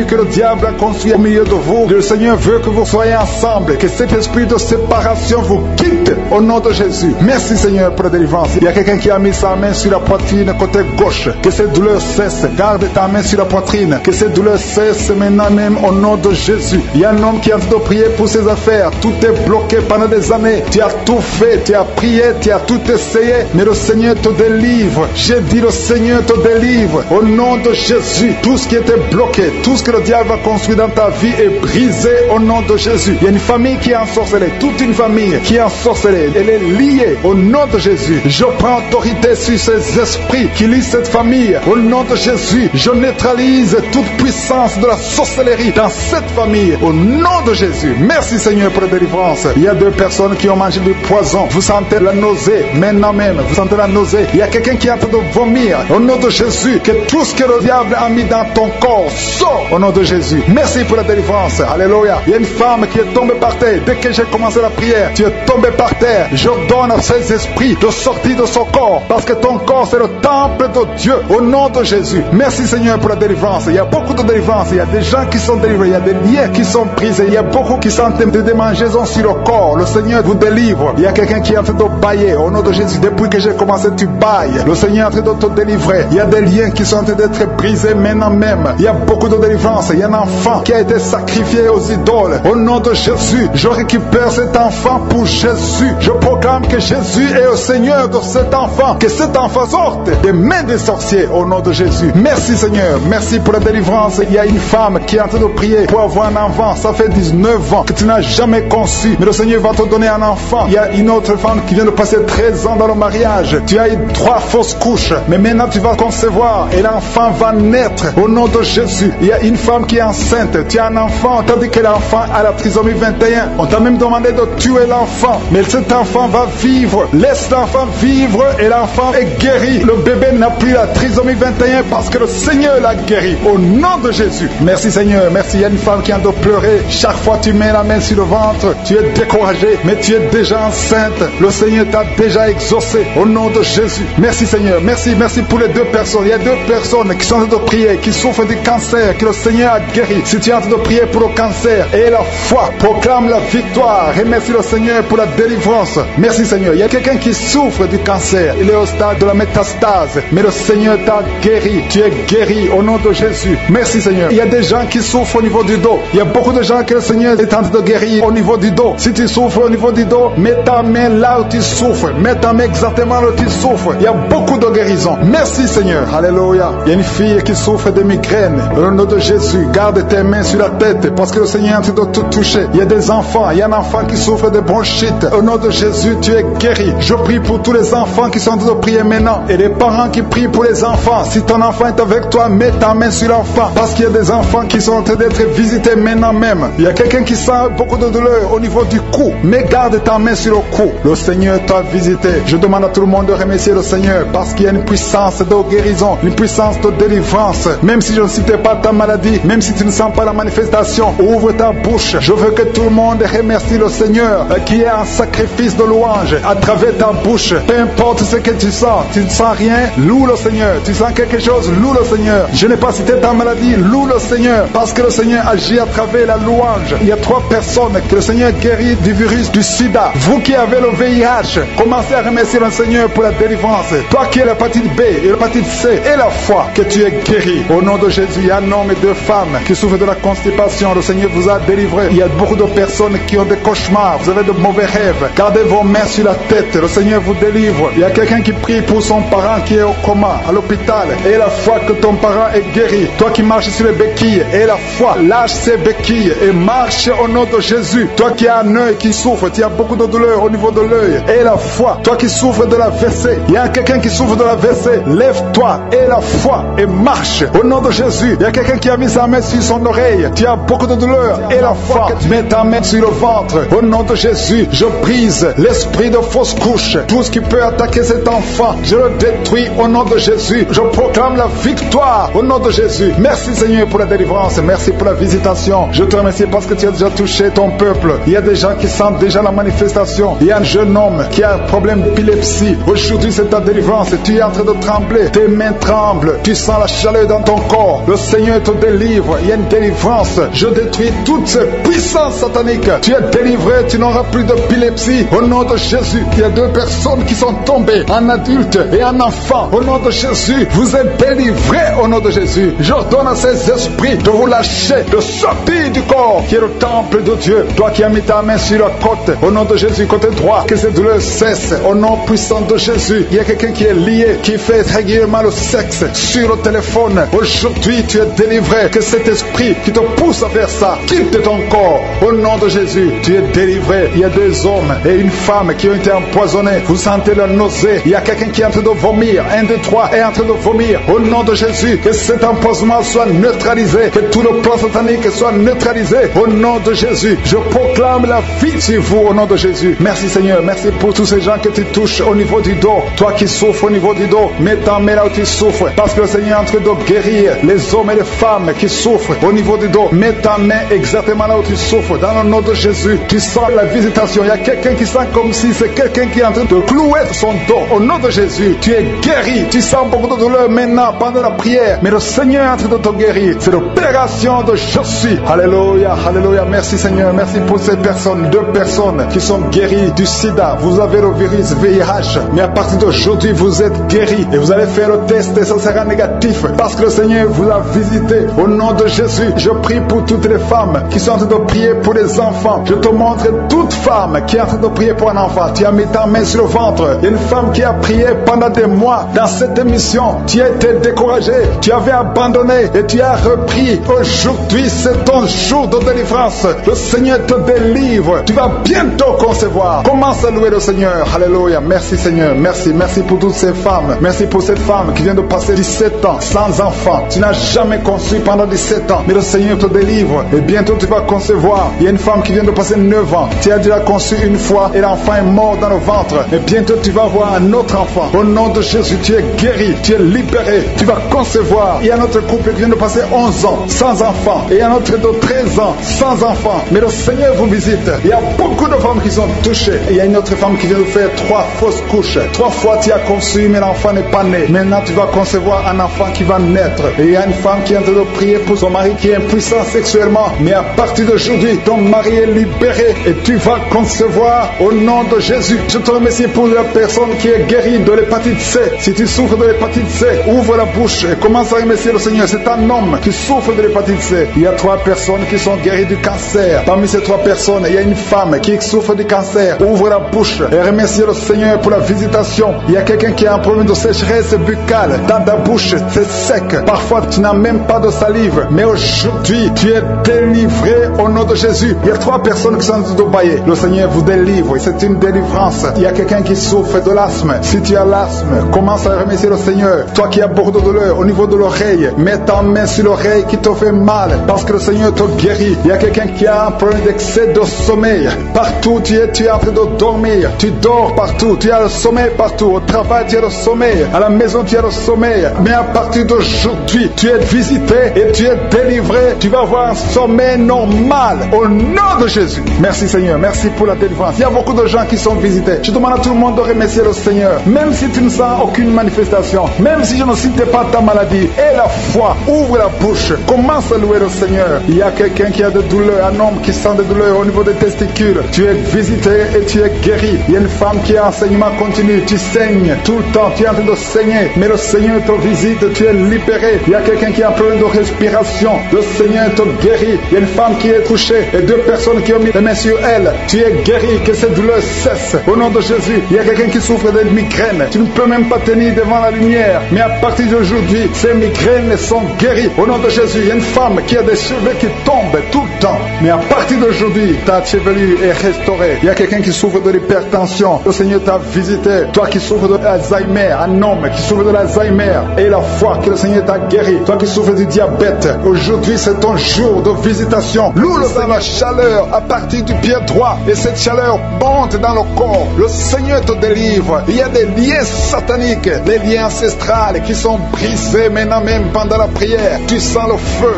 que le diable a construit au milieu de vous. Le Seigneur veut que vous soyez ensemble. Que cet esprit de séparation vous quitte au nom de Jésus. Merci Seigneur pour la délivrance. Il y a quelqu'un qui a mis sa main sur la poitrine côté gauche. Que cette douleur cesse. Garde ta main sur la poitrine. Que cette douleur cesse maintenant même au nom de Jésus. Il y a un homme qui est en train de prier pour ses affaires. Tout est bloqué pendant des années. Tu as tout fait, tu as prié, tu as tout essayé. Mais le Seigneur te délivre. J'ai dit le Seigneur te délivre. Au nom de Jésus. Tout ce qui était bloqué, tout ce que le diable a construit dans ta vie est brisé au nom de Jésus. Il y a une famille qui est ensorcelée. Toute une famille qui est ensorcelée. Elle est liée au nom de Jésus. Je prends autorité sur ces esprits qui lient cette famille. Au nom de Jésus, je neutralise toute puissance de la sorcellerie dans cette famille. Au nom de Jésus. Merci Seigneur pour la délivrance. délivrance. Il y a 2 personnes qui ont mangé du poison. Vous sentez la nausée, maintenant même. Vous sentez la nausée. Il y a quelqu'un qui est en train de vomir. Au nom de Jésus, que tout ce que le diable a mis dans ton corps sort au nom de Jésus. Merci pour la délivrance. Alléluia. Il y a une femme qui est tombée par terre. Dès que j'ai commencé la prière, tu es tombé par terre. Je donne à ces esprits de sortir de son corps. Parce que ton corps, c'est le temple de Dieu. Au nom de Jésus. Merci Seigneur pour la délivrance. Il y a beaucoup de délivrance. Il y a des gens qui sont délivrés. Il y a des liens qui sont brisés. Il y a beaucoup qui sont en train de démangeaisons sur le corps. Le Seigneur vous délivre. Il y a quelqu'un qui est en train de bailler. Au nom de Jésus, depuis que j'ai commencé, tu bailles. Le Seigneur est en train de te délivrer. Il y a des liens qui sont en train d'être brisés maintenant même. Il y a beaucoup de délivrance. Il y a un enfant qui a été sacrifié aux idoles. Au nom de Jésus, je récupère cet enfant pour Jésus. Je proclame que Jésus est le Seigneur de cet enfant. Que cet enfant sorte des mains des sorciers. Au nom de Jésus. Merci Seigneur. Merci pour la délivrance. Il y a une femme qui est en train de prier pour avoir un enfant. Ça fait 19 ans que tu n'as jamais conçu. Mais le Seigneur va te donner un enfant. Il y a une autre femme qui vient de passer 13 ans dans le mariage. Tu as eu 3 fausses couches. Mais maintenant tu vas concevoir et l'enfant va naître au nom de Jésus. Il y a une femme qui est enceinte. Tu as un enfant tandis que l'enfant a la trisomie 21. On t'a même demandé de tuer l'enfant. Mais cet enfant va vivre. Laisse l'enfant vivre et l'enfant est guéri. Le bébé n'a plus la trisomie 21 parce que le Seigneur l'a guéri. Au nom de Jésus. Merci Seigneur. Merci. Il y a une femme qui a de pleurer. Chaque fois tu mets la main sur le ventre, tu es découragé, mais tu es déjà enceinte. Le Seigneur t'a déjà exaucé. Au nom de Jésus. Merci Seigneur. Merci. Merci pour les 2 personnes. Il y a 2 personnes qui sont en train de prier, qui souffrent du cancer, que le Seigneur a guéri. Si tu es en train de prier pour le cancer et la foi, proclame la victoire. Remercie le Seigneur pour la délivrance. Merci Seigneur. Il y a quelqu'un qui souffre du cancer. Il est au stade de la métastase. Mais le Seigneur t'a guéri. Tu es guéri au nom de Jésus. Merci Seigneur. Il y a des gens qui souffrent au niveau du dos. Il y a beaucoup de gens que le Seigneur est en train de guérir au niveau du dos. Si tu souffres au niveau du dos, mets ta main là où tu souffres. Mets ta main exactement là où tu souffres. Il y a beaucoup de guérisons. Merci Seigneur. Alléluia. Il y a une fille qui souffre de migraines. Au nom de Jésus, garde tes mains sur la tête parce que le Seigneur est en train de te toucher. Il y a des enfants. Il y a un enfant qui souffre de bronchite. Au nom de Jésus, tu es guéri. Je prie pour tous les enfants qui sont en train de prier maintenant et les parents qui prient pour les enfants. Si ton enfant est avec toi, mets ta main sur l'enfant parce qu'il y a des enfants qui sont en train d'être visités maintenant même. Il y a quelqu'un qui sent beaucoup de douleur au niveau du cou, mais garde ta main sur le cou. Le Seigneur t'a visité. Je demande à tout le monde de remercier le Seigneur parce qu'il y a une puissance de guérison, une puissance de délivrance. Même si je ne citais pas ta maladie, même si tu ne sens pas la manifestation, ouvre ta bouche. Je veux que tout le monde remercie le Seigneur qui est un sacrifice de louange à travers ta bouche. Peu importe ce que tu sens sens rien, loue le Seigneur. Tu sens quelque chose, loue le Seigneur. Je n'ai pas cité ta maladie, loue le Seigneur parce que le Seigneur agit à travers la louange. Il y a 3 personnes que le Seigneur guérit du virus du sida. Vous qui avez le VIH, commencez à remercier le Seigneur pour la délivrance. Toi qui as l'hépatite B et l'hépatite C et la foi, que tu es guéri. Au nom de Jésus, il y a un homme et 2 femmes qui souffrent de la constipation. Le Seigneur vous a délivré. Il y a beaucoup de personnes qui ont des cauchemars. Vous avez de mauvais rêves. Gardez vos mains sur la tête. Le Seigneur vous délivre. Il y a quelqu'un qui prie pour son parent qui est au coma, à l'hôpital. Et la foi que ton parent est guéri. Toi qui marches sur les béquilles, et la foi, lâche ces béquilles et marche au nom de Jésus. Toi qui as un œil qui souffre, tu as beaucoup de douleur au niveau de l'œil. Et la foi, toi qui souffres de la WC, il y a quelqu'un qui souffre de la WC. Lève-toi et la foi et marche au nom de Jésus. Il y a quelqu'un qui a mis sa main sur son oreille. Tu as beaucoup de douleur et la foi. Mets ta main sur le ventre. Au nom de Jésus, je brise l'esprit de fausse couche. Tout ce qui peut attaquer cet enfant, je le détruis au nom de Jésus. Je proclame la victoire au nom de Jésus. Merci Seigneur pour la délivrance. Merci pour la visitation. Je te remercie parce que tu as déjà touché ton peuple. Il y a des gens qui sentent déjà la manifestation. Il y a un jeune homme qui a un problème d'épilepsie. Aujourd'hui, c'est ta délivrance. Tu es en train de trembler. Tes mains tremblent. Tu sens la chaleur dans ton corps. Le Seigneur te délivre. Il y a une délivrance. Je détruis toutes ces puissances sataniques. Tu es délivré. Tu n'auras plus d'épilepsie. Au nom de Jésus, il y a 2 personnes qui sont tombées, un adulte et un enfant. Au nom de Jésus, vous êtes délivrés au nom de Jésus. J'ordonne à ces esprits de vous lâcher, de sortir du corps qui est le temple de Dieu. Toi qui as mis ta main sur la côte, au nom de Jésus, côté droit, que cette douleur cesse. Au nom puissant de Jésus, il y a quelqu'un qui est lié, qui fait régulièrement le sexe sur le téléphone. Aujourd'hui, tu es délivré. Que cet esprit qui te pousse à faire ça quitte ton corps. Au nom de Jésus, tu es délivré. Il y a 2 hommes et une femme qui ont été empoisonnés. Vous sentez la nausée. Il y a quelqu'un qui est en train de vomir. vomir. 1, 2, 3 est en train de vomir. Au nom de Jésus, que cet empoisonnement soit neutralisé, que tout le plan satanique soit neutralisé. Au nom de Jésus, je proclame la vie sur vous au nom de Jésus. Merci Seigneur, merci pour tous ces gens que tu touches au niveau du dos. Toi qui souffres au niveau du dos, mets ta main là où tu souffres, parce que le Seigneur est en train de guérir les hommes et les femmes qui souffrent au niveau du dos. Mets ta main exactement là où tu souffres, dans le nom de Jésus. Tu sens la visitation. Il y a quelqu'un qui sent comme si c'est quelqu'un qui est en train de clouer son dos. Au nom de Jésus, tu es guéri. Tu sens beaucoup de douleur maintenant pendant la prière, mais le Seigneur est en train de te guérir. C'est l'opération de je suis. Alléluia, alléluia. Merci Seigneur, merci pour ces personnes, 2 personnes qui sont guéries du sida. Vous avez le virus VIH, mais à partir d'aujourd'hui, vous êtes guéris et vous allez faire le test et ça sera négatif parce que le Seigneur vous a visité. Au nom de Jésus, je prie pour toutes les femmes qui sont en train de prier pour les enfants. Je te montre toute femme qui est en train de prier pour un enfant. Tu as mis ta main sur le ventre. Il y a une femme qui a prié pendant des mois dans cette émission. Tu as été découragé, tu avais abandonné et tu as repris. Aujourd'hui, c'est ton jour de délivrance. Le Seigneur te délivre. Tu vas bientôt concevoir. Commence à louer le Seigneur. Alléluia. Merci Seigneur. Merci. Merci pour toutes ces femmes. Merci pour cette femme qui vient de passer 17 ans sans enfant. Tu n'as jamais conçu pendant 17 ans. Mais le Seigneur te délivre. Et bientôt tu vas concevoir. Il y a une femme qui vient de passer 9 ans. Tu as déjà conçu une fois et l'enfant est mort dans le ventre. Et bientôt tu vas avoir un autre enfant. Au nom de Jésus, tu es guéri. Tu es libéré. Tu vas concevoir. Il y a un autre couple qui vient de passer 11 ans sans enfant. Et un autre de 13 ans sans enfant. Mais le Seigneur vous visite. Il y a beaucoup de femmes qui sont touchées. Et il y a une autre femme qui vient de faire 3 fausses couches. 3 fois tu as conçu, mais l'enfant n'est pas né. Maintenant tu vas concevoir un enfant qui va naître. Et il y a une femme qui est en train de prier pour son mari qui est impuissant sexuellement. Mais à partir d'aujourd'hui, ton mari est libéré et tu vas concevoir au nom de Jésus. Je te remercie pour la personne qui est guérie de l'hépatite C. Si tu souffres de l'hépatite C, ouvre la bouche et commence à remercier le Seigneur. C'est un homme qui souffre de l'hépatite C. Il y a 3 personnes qui sont guéries du cancer. Parmi ces 3 personnes, il y a une femme qui souffre du cancer. Ouvre la bouche et remercie le Seigneur pour la visitation. Il y a quelqu'un qui a un problème de sécheresse buccale. Dans ta bouche, c'est sec. Parfois, tu n'as même pas de salive. Mais aujourd'hui, tu es délivré au nom de Jésus. Il y a 3 personnes qui sont en train de bailler. Le Seigneur vous délivre. C'est une délivrance. Il y a quelqu'un qui souffre de l'asthme. Si tu as l'asthme, commence à remercier le Seigneur. Toi qui as beaucoup de douleur au niveau de l'oreille, mets ta main sur l'oreille qui te fait mal parce que le Seigneur te guérit. Il y a quelqu'un qui a un problème d'excès de sommeil. Partout tu es en train de dormir. Tu dors partout. Tu as le sommeil partout. Au travail, tu as le sommeil. À la maison, tu as le sommeil. Mais à partir d'aujourd'hui, tu es visité et tu es délivré. Tu vas avoir un sommeil normal au nom de Jésus. Merci Seigneur. Merci pour la délivrance. Il y a beaucoup de gens qui sont visités. Je demande à tout le monde de remercier le Seigneur. Même si tu ne sens aucune manifestation, même si je ne cite pas ta maladie, et la foi, ouvre la bouche. Commence à louer le Seigneur. Il y a quelqu'un qui a des douleurs, un homme qui sent des douleurs au niveau des testicules. Tu es visité et tu es guéri. Il y a une femme qui a enseignement continu. Tu saignes tout le temps. Tu es en train de saigner. Mais le Seigneur te visite. Tu es libéré. Il y a quelqu'un qui a un problème de respiration. Le Seigneur te guérit. Il y a une femme qui est touchée et 2 personnes qui ont mis les mains sur elle. Tu es guéri. Que cette douleur cesse. Au nom de Jésus. Il y a quelqu'un qui souffre de migraines. Tu ne peux même pas tenir devant la lumière. Mais à partir d'aujourd'hui, ces migraines sont guéries. Au nom de Jésus, il y a une femme qui a des cheveux qui tombent tout le temps. Mais à partir d'aujourd'hui, ta chevelure est restaurée. Il y a quelqu'un qui souffre de l'hypertension. Le Seigneur t'a visité. Toi qui souffres de l'Alzheimer, un homme qui souffre de l'Alzheimer, et la foi que le Seigneur t'a guéri. Toi qui souffres du diabète, aujourd'hui c'est ton jour de visitation. Loue le Seigneur, la chaleur à partir du pied droit. Et cette chaleur monte dans le corps. Le Seigneur te délivre. Il y a des liens sataniques, des liens ancestrales qui sont brisés maintenant même pendant la prière. Tu sens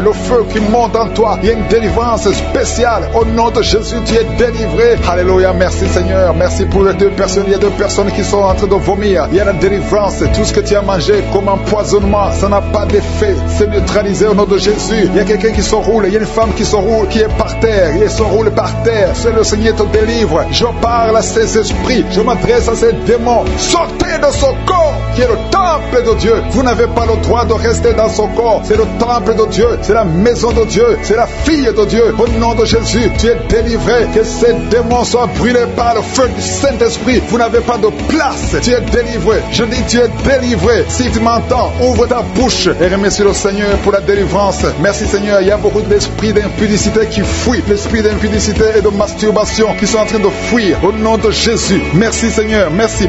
le feu qui monte en toi. Il y a une délivrance spéciale. Au nom de Jésus, tu es délivré. Alléluia, merci Seigneur. Merci pour les 2 personnes. Il y a 2 personnes qui sont en train de vomir. Il y a la délivrance. Tout ce que tu as mangé comme empoisonnement, ça n'a pas d'effet. C'est neutralisé au nom de Jésus. Il y a quelqu'un qui se roule. Il y a une femme qui se roule, qui est par terre. Il se roule par terre. C'est le Seigneur te délivre. Je parle à ces esprits. Je m'adresse à ces démons. Sortez de son corps, qui est le temple de Dieu. Vous n'avez pas le droit de rester dans son corps. C'est le temple de Dieu. C'est la maison de Dieu. C'est la fille de Dieu. Au nom de Jésus, tu es délivré. Que ces démons soient brûlés par le feu du Saint-Esprit. Vous n'avez pas de place. Tu es délivré. Je dis tu es délivré. Si tu m'entends, ouvre ta bouche et remercie le Seigneur pour la délivrance. Merci Seigneur. Il y a beaucoup d'esprits d'impudicité qui fuient. L'esprit d'impudicité et de masturbation qui sont en train de fuir. Au nom de Jésus. Merci Seigneur. Merci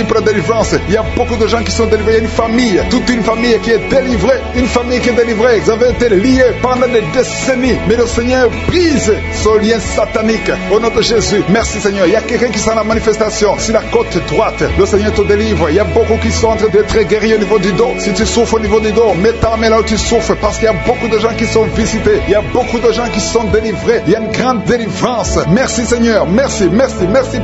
pour la délivrance. Il y a beaucoup beaucoup de gens qui sont délivrés. Il y a une famille, toute une famille qui est délivrée. Une famille qui est délivrée. Vous avez été liés pendant des décennies. Mais le Seigneur brise ce lien satanique. Au nom de Jésus, merci Seigneur. Il y a quelqu'un qui sent la manifestation sur la côte droite. Le Seigneur te délivre. Il y a beaucoup qui sont en train d'être guéris au niveau du dos. Si tu souffres au niveau du dos, mets ta main là où tu souffres, parce qu'il y a beaucoup de gens qui sont visités. Il y a beaucoup de gens qui sont délivrés. Il y a une grande délivrance. Merci Seigneur. Merci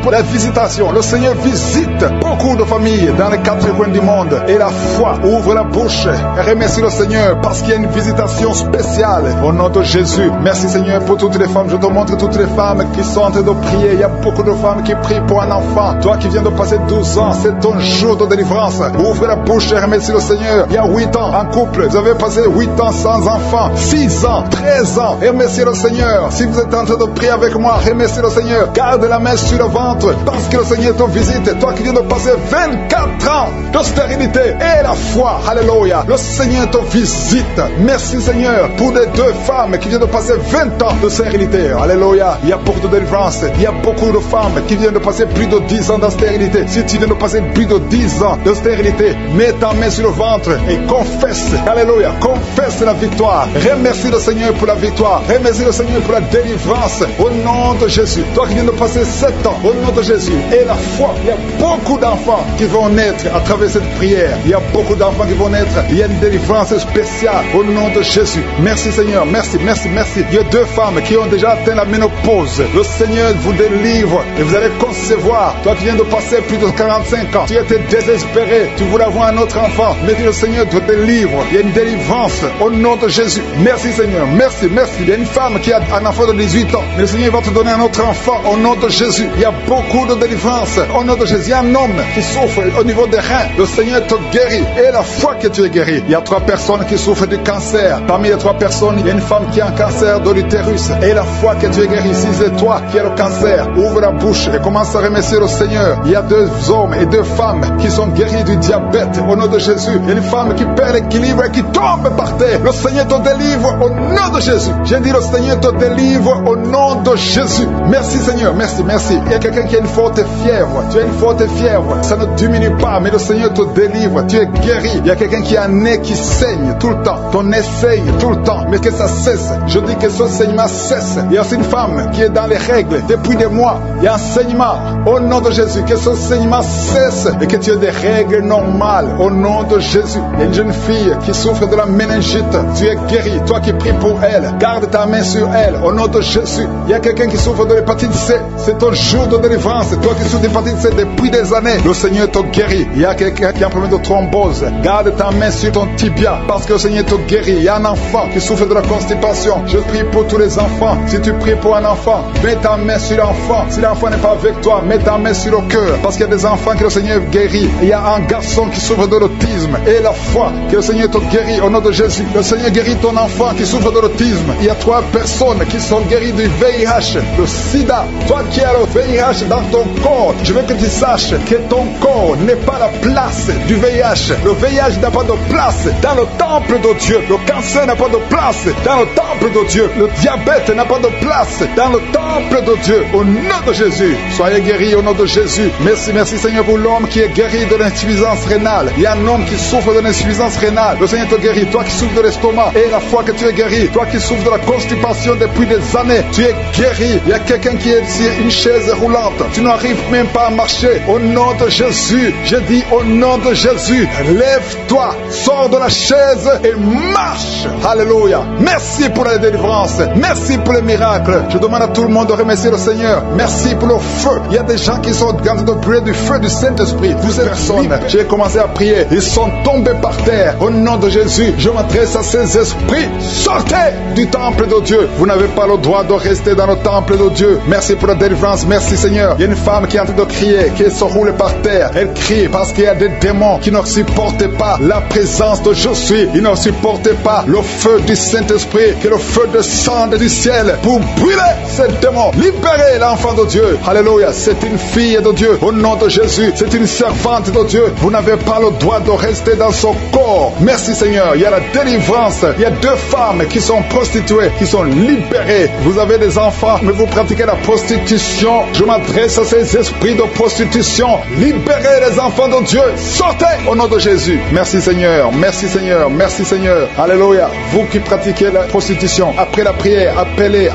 pour la visitation. Le Seigneur visite beaucoup de familles dans les 4 coins du monde. Et la foi ouvre la bouche et remercie le Seigneur parce qu'il y a une visitation spéciale au nom de Jésus. Merci Seigneur pour toutes les femmes. Je te montre toutes les femmes qui sont en train de prier. Il y a beaucoup de femmes qui prient pour un enfant. Toi qui viens de passer 12 ans, c'est ton jour de délivrance. Ouvre la bouche et remercie le Seigneur. Il y a 8 ans en couple. Vous avez passé 8 ans sans enfant. 6 ans, 13 ans. Remerciez le Seigneur. Si vous êtes en train de prier avec moi, remerciez le Seigneur. Garde la main sur le ventre parce que le Seigneur te visite. Toi qui viens de passer 24 ans de stérilité et la foi. Alléluia. Le Seigneur te visite. Merci Seigneur pour les 2 femmes qui viennent de passer 20 ans de stérilité. Alléluia. Il y a beaucoup de délivrance. Il y a beaucoup de femmes qui viennent de passer plus de 10 ans de stérilité. Si tu viens de passer plus de 10 ans de stérilité, mets ta main sur le ventre et confesse. Alléluia. Confesse la victoire. Remercie le Seigneur pour la victoire. Remercie le Seigneur pour la délivrance. Au nom de Jésus. Toi qui viens de passer 7 ans, au nom de Jésus. Et la foi. Il y a beaucoup d'enfants qui vont naître à travers cette prière. Il y a beaucoup d'enfants qui vont naître. Il y a une délivrance spéciale au nom de Jésus. Merci Seigneur. Merci. Il y a 2 femmes qui ont déjà atteint la ménopause. Le Seigneur vous délivre et vous allez concevoir. Toi qui viens de passer plus de 45 ans, tu étais désespéré. Tu voulais avoir un autre enfant. Mais le Seigneur te délivre. Il y a une délivrance au nom de Jésus. Merci Seigneur. Merci. Il y a une femme qui a un enfant de 18 ans. Mais le Seigneur va te donner un autre enfant au nom de Jésus. Il y a beaucoup de délivrance au nom de Jésus. Il y a un homme qui souffre au niveau des reins. Le Seigneur te guérit. Et la foi que tu es guéri. Il y a 3 personnes qui souffrent du cancer. Parmi les 3 personnes, il y a une femme qui a un cancer de l'utérus. Et la foi que tu es guéri. Si c'est toi qui as le cancer, ouvre la bouche et commence à remercier le Seigneur. Il y a 2 hommes et 2 femmes qui sont guéris du diabète au nom de Jésus. Il y a une femme qui perd l'équilibre et qui tombe par terre. Le Seigneur te délivre au nom de Jésus. J'ai dit le Seigneur te délivre au nom de Jésus. Merci Seigneur. Merci. Il y a quelqu'un qui a une forte fièvre. Tu as une forte fièvre. Ça ne diminue pas, mais le Seigneur te délivre. Tu es guéri. Il y a quelqu'un qui a un nez qui saigne tout le temps. Ton nez saigne tout le temps, mais que ça cesse. Je dis que ce saignement cesse. Il y a aussi une femme qui est dans les règles depuis des mois. Il y a un saignement au nom de Jésus. Que ce saignement cesse et que tu aies des règles normales au nom de Jésus. Il y a une jeune fille qui souffre de la méningite. Tu es guéri. Toi qui pries pour elle, garde ta main sur elle au nom de Jésus. Il y a quelqu'un qui souffre de l'hépatite C. C'est ton jour de délivrance. Toi qui souffres de l'hépatite C depuis des années, le Seigneur te guérit. Il y a quelqu'un qui a un problème de thrombose. Garde ta main sur ton tibia parce que le Seigneur te guérit. Il y a un enfant qui souffre de la constipation. Je prie pour tous les enfants. Si tu pries pour un enfant, mets ta main sur l'enfant. Si l'enfant n'est pas avec toi, mets ta main sur le cœur parce qu'il y a des enfants que le Seigneur guérit. Il y a un garçon qui souffre de l'autisme et la foi que le Seigneur te guérit au nom de Jésus. Le Seigneur guérit ton enfant qui souffre de l'autisme. Il y a 3 personnes qui sont guéries du VIH, le sida. Toi qui as le VIH dans ton corps, je veux que tu saches que ton corps n'est pas la place du VIH. Le VIH n'a pas de place dans le temple de Dieu. Le cancer n'a pas de place dans le temple de Dieu. Le diabète n'a pas de place dans le temple de Dieu. Au nom de Jésus, soyez guéris au nom de Jésus. Merci Seigneur pour l'homme qui est guéri de l'insuffisance rénale. Il y a un homme qui souffre de l'insuffisance rénale. Le Seigneur te guérit. Toi qui souffres de l'estomac et la foi que tu es guéri. Toi qui souffres de la constipation depuis des années, tu es guéri. Il y a quelqu'un qui est sur une chaise roulante. Tu n'arrives même pas à marcher. Au nom de Jésus, je dis au nom de Jésus, lève-toi, sors de la chaise et marche. Alléluia. Merci pour la délivrance. Merci pour les miracles. Je demande à tout le monde de remercier le Seigneur. Merci pour le feu. Il y a des gens qui sont en train de prier du feu du Saint-Esprit. Vous êtes personnes. J'ai commencé à prier. Ils sont tombés par terre. Au nom de Jésus, je m'adresse à ces esprits. Sortez du temple de Dieu. Vous n'avez pas le droit de rester dans le temple de Dieu. Merci pour la délivrance. Merci Seigneur. Il y a une femme qui est en train de crier, qui se roule par terre. Elle crie parce qu'il y a des démons qui ne supportent pas la présence de Je suis. Ils ne supportent pas le feu du Saint-Esprit, que le feu descende du ciel pour brûler ces démons. Libérez l'enfant de Dieu. Alléluia. C'est une fille de Dieu. Au nom de Jésus, c'est une servante de Dieu. Vous n'avez pas le droit de rester dans son corps. Merci Seigneur. Il y a la délivrance. Il y a 2 femmes qui sont prostituées, qui sont libérées. Vous avez des enfants, mais vous pratiquez pratiquer la prostitution, je m'adresse à ces esprits de prostitution. Libérez les enfants de Dieu. Sortez au nom de Jésus. Merci Seigneur. Merci Seigneur. Merci Seigneur. Alléluia. Vous qui pratiquez la prostitution, après la prière, appelez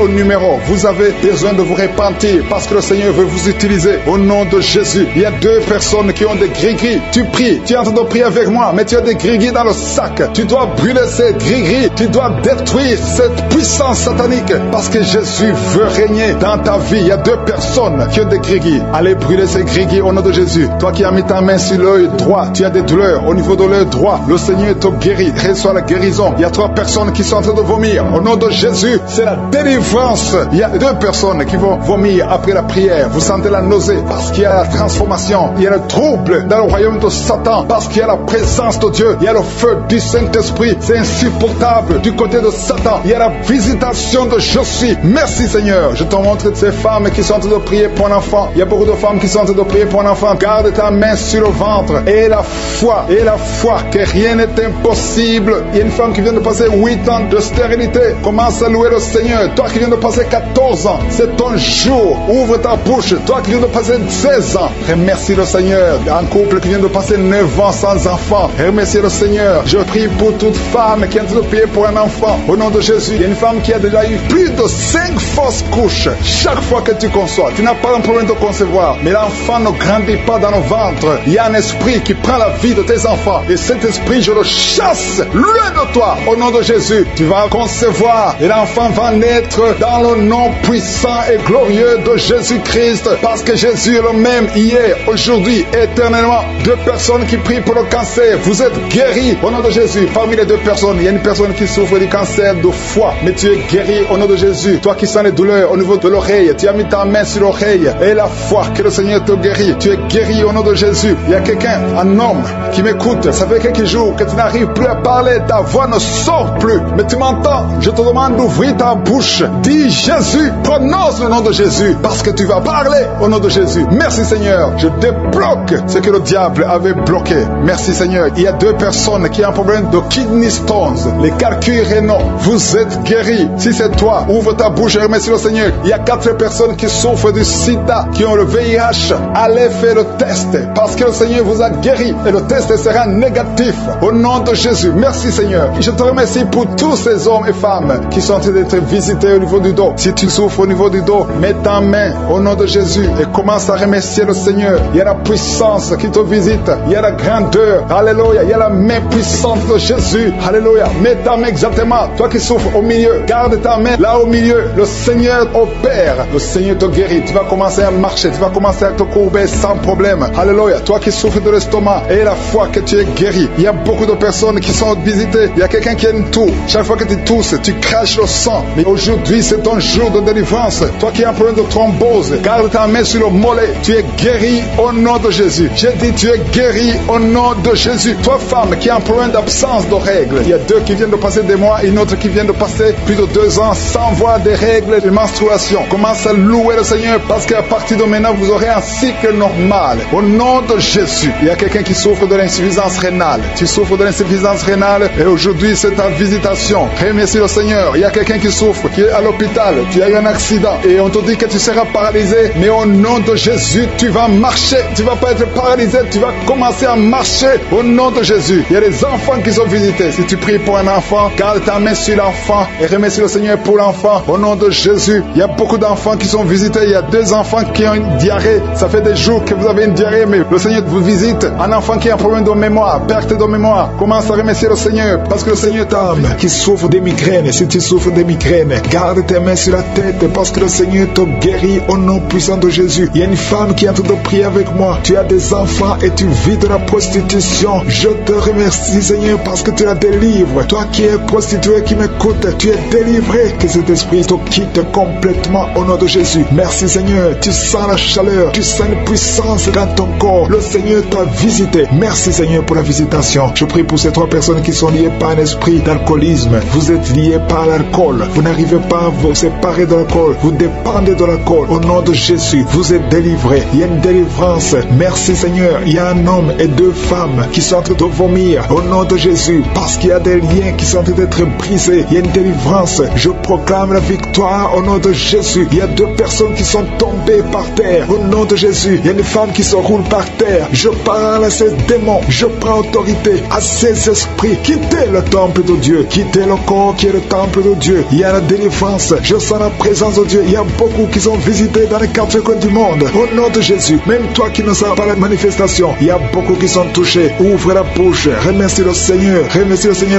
au numéro. Vous avez besoin de vous repentir parce que le Seigneur veut vous utiliser. Au nom de Jésus. Il y a 2 personnes qui ont des gris-gris. Tu pries. Tu es en train de prier avec moi, mais tu as des gris-gris dans le sac. Tu dois brûler ces gris-gris. Tu dois détruire cette puissance satanique parce que Jésus veut régner dans ta vie. Il y a 2 personnes qui ont des gris-gris. Allez brûler ces gris-gris au nom de Jésus. Toi qui as mis ta main sur l'œil droit, tu as des douleurs au niveau de l'œil droit. Le Seigneur te guérit. Reçois la guérison. Il y a 3 personnes qui sont en train de vomir. Au nom de Jésus, c'est la délivrance. Il y a 2 personnes qui vont vomir après la prière. Vous sentez la nausée parce qu'il y a la transformation. Il y a le trouble dans le royaume de Satan parce qu'il y a la présence de Dieu. Il y a le feu du Saint-Esprit. C'est insupportable du côté de Satan. Il y a la visitation de Je suis. Merci Seigneur. Je te montre ces femmes qui sont en train de prier pour un enfant. Il y a beaucoup de femmes qui sont en train de prier pour un enfant. Garde ta main sur le ventre et la foi que rien n'est impossible. Il y a une femme qui vient de passer 8 ans de stérilité. Commence à louer le Seigneur. Toi qui viens de passer 14 ans, c'est ton jour. Ouvre ta bouche. Toi qui viens de passer 16 ans, remercie le Seigneur. Un couple qui vient de passer 9 ans sans enfant, remercie le Seigneur. Je prie pour toute femme qui est en train de prier pour un enfant. Au nom de Jésus, il y a une femme qui a déjà eu plus de 5 fausses couches. Chaque fois que tu conçois, tu n'as pas un problème de concevoir, mais l'enfant ne grandit pas dans le ventre. Il y a un esprit qui prend la vie de tes enfants et cet esprit, je le chasse loin de toi. Au nom de Jésus, tu vas concevoir et l'enfant va naître dans le nom puissant et glorieux de Jésus-Christ, parce que Jésus est le même hier, aujourd'hui, éternellement. 2 personnes qui prient pour le cancer, vous êtes guéris au nom de Jésus. Parmi les 2 personnes, il y a une personne qui souffre du cancer de foie, mais tu es guéri au nom de Jésus. Toi qui sens les douleurs au niveau de l'oreille, tu as mis ta main sur l'oreille et la foi que le Seigneur te guérit. Tu es guéri au nom de Jésus. Il y a quelqu'un, un homme qui m'écoute, ça fait quelques jours que tu n'arrives plus à parler, ta voix ne sort plus, mais tu m'entends. Je te demande d'ouvrir ta bouche. Dis Jésus, prononce le nom de Jésus, parce que tu vas parler au nom de Jésus. Merci Seigneur, je débloque ce que le diable avait bloqué. Merci Seigneur. Il y a 2 personnes qui ont un problème de kidney stones, les calculs rénaux. Vous êtes guéris. Si c'est toi, ouvre ta bouche et remercie le Seigneur. Il y a 4 personnes qui souffrent du sida, qui ont le VIH. Allez faire le test, parce que le Seigneur vous a guéri et le test sera négatif au nom de Jésus. Merci Seigneur. Je te remercie pour tous ces hommes et femmes qui sont en train d'être visités au niveau du dos. Si tu souffres au niveau du dos, mets ta main au nom de Jésus et commence à remercier le Seigneur. Il y a la puissance qui te visite. Il y a la grandeur. Alléluia. Il y a la main puissante de Jésus. Alléluia. Mets ta main exactement. Toi qui souffres au milieu, garde ta main là au milieu. Le Seigneur opère. Le Seigneur te guérit. Tu vas commencer à marcher. Tu vas commencer à te courber sans problème. Alléluia. Toi qui souffres de l'estomac, et la foi que tu es guéri. Il y a beaucoup de personnes qui sont visitées. Il y a quelqu'un qui a une toux. Chaque fois que tu tousses, tu craches le sang. Mais aujourd'hui, c'est ton jour de délivrance. Toi qui as un problème de thrombose, garde ta main sur le mollet. Tu es guéri au nom de Jésus. J'ai dit, tu es guéri au nom de Jésus. Toi, femme, qui a un problème d'absence de règles. Il y a 2 qui viennent de passer des mois et une autre qui vient de passer plus de 2 ans sans voir des règles de menstruation. Commence à louer le Seigneur, parce qu'à partir de maintenant, vous aurez un cycle normal. Au nom de Jésus. Il y a quelqu'un qui souffre de l'insuffisance rénale. Tu souffres de l'insuffisance rénale et aujourd'hui, c'est ta visitation. Remercie le Seigneur. Il y a quelqu'un qui souffre, qui est à l'hôpital. Tu as eu un accident et on te dit que tu seras paralysé. Mais au nom de Jésus, tu vas marcher. Tu ne vas pas être paralysé. Tu vas commencer à marcher au nom de Jésus. Il y a des enfants qui sont visités. Si tu pries pour un enfant, garde ta main sur l'enfant et remercie le Seigneur pour l'enfant. Au nom de Jésus, il y a beaucoup d'enfants qui sont visités. Il y a 2 enfants qui ont une diarrhée. Ça fait des jours que vous avez une diarrhée, mais le Seigneur vous visite. Un enfant qui a un problème de mémoire, perte de mémoire, commence à remercier le Seigneur, parce que le Seigneur t'aime. Qui souffre des migraines, si tu souffres des migraines, garde tes mains sur la tête, parce que le Seigneur te guérit au nom puissant de Jésus. Il y a une femme qui est en train de prier avec moi. Tu as des enfants et tu vis de la prostitution. Je te remercie Seigneur, parce que tu la délivres. Toi qui es prostituée, qui m'écoute, tu es délivré. Que cet esprit te quitte complètement au nom de Jésus. Merci Seigneur. Tu sens la chaleur, tu sens une puissance dans ton corps. Le Seigneur t'a visité. Merci Seigneur pour la visitation. Je prie pour ces 3 personnes qui sont liées par un esprit d'alcoolisme. Vous êtes liés par l'alcool. Vous n'arrivez pas à vous séparer de l'alcool. Vous dépendez de l'alcool. Au nom de Jésus, vous êtes délivrés. Il y a une délivrance. Merci Seigneur. Il y a un homme et 2 femmes qui sont en train de vomir. Au nom de Jésus, parce qu'il y a des liens qui sont en train d'être brisés. Il y a une délivrance. Je proclame la victoire au nom de Jésus, il y a 2 personnes qui sont tombées par terre. Au nom de Jésus, il y a une femme qui se roule par terre. Je parle à ces démons, je prends autorité à ces esprits. Quittez le temple de Dieu, quittez le corps qui est le temple de Dieu. Il y a la délivrance, je sens la présence de Dieu. Il y a beaucoup qui sont visités dans les 4 coins du monde. Au nom de Jésus, même toi qui ne sens pas la manifestation, il y a beaucoup qui sont touchés. Ouvre la bouche, remercie le Seigneur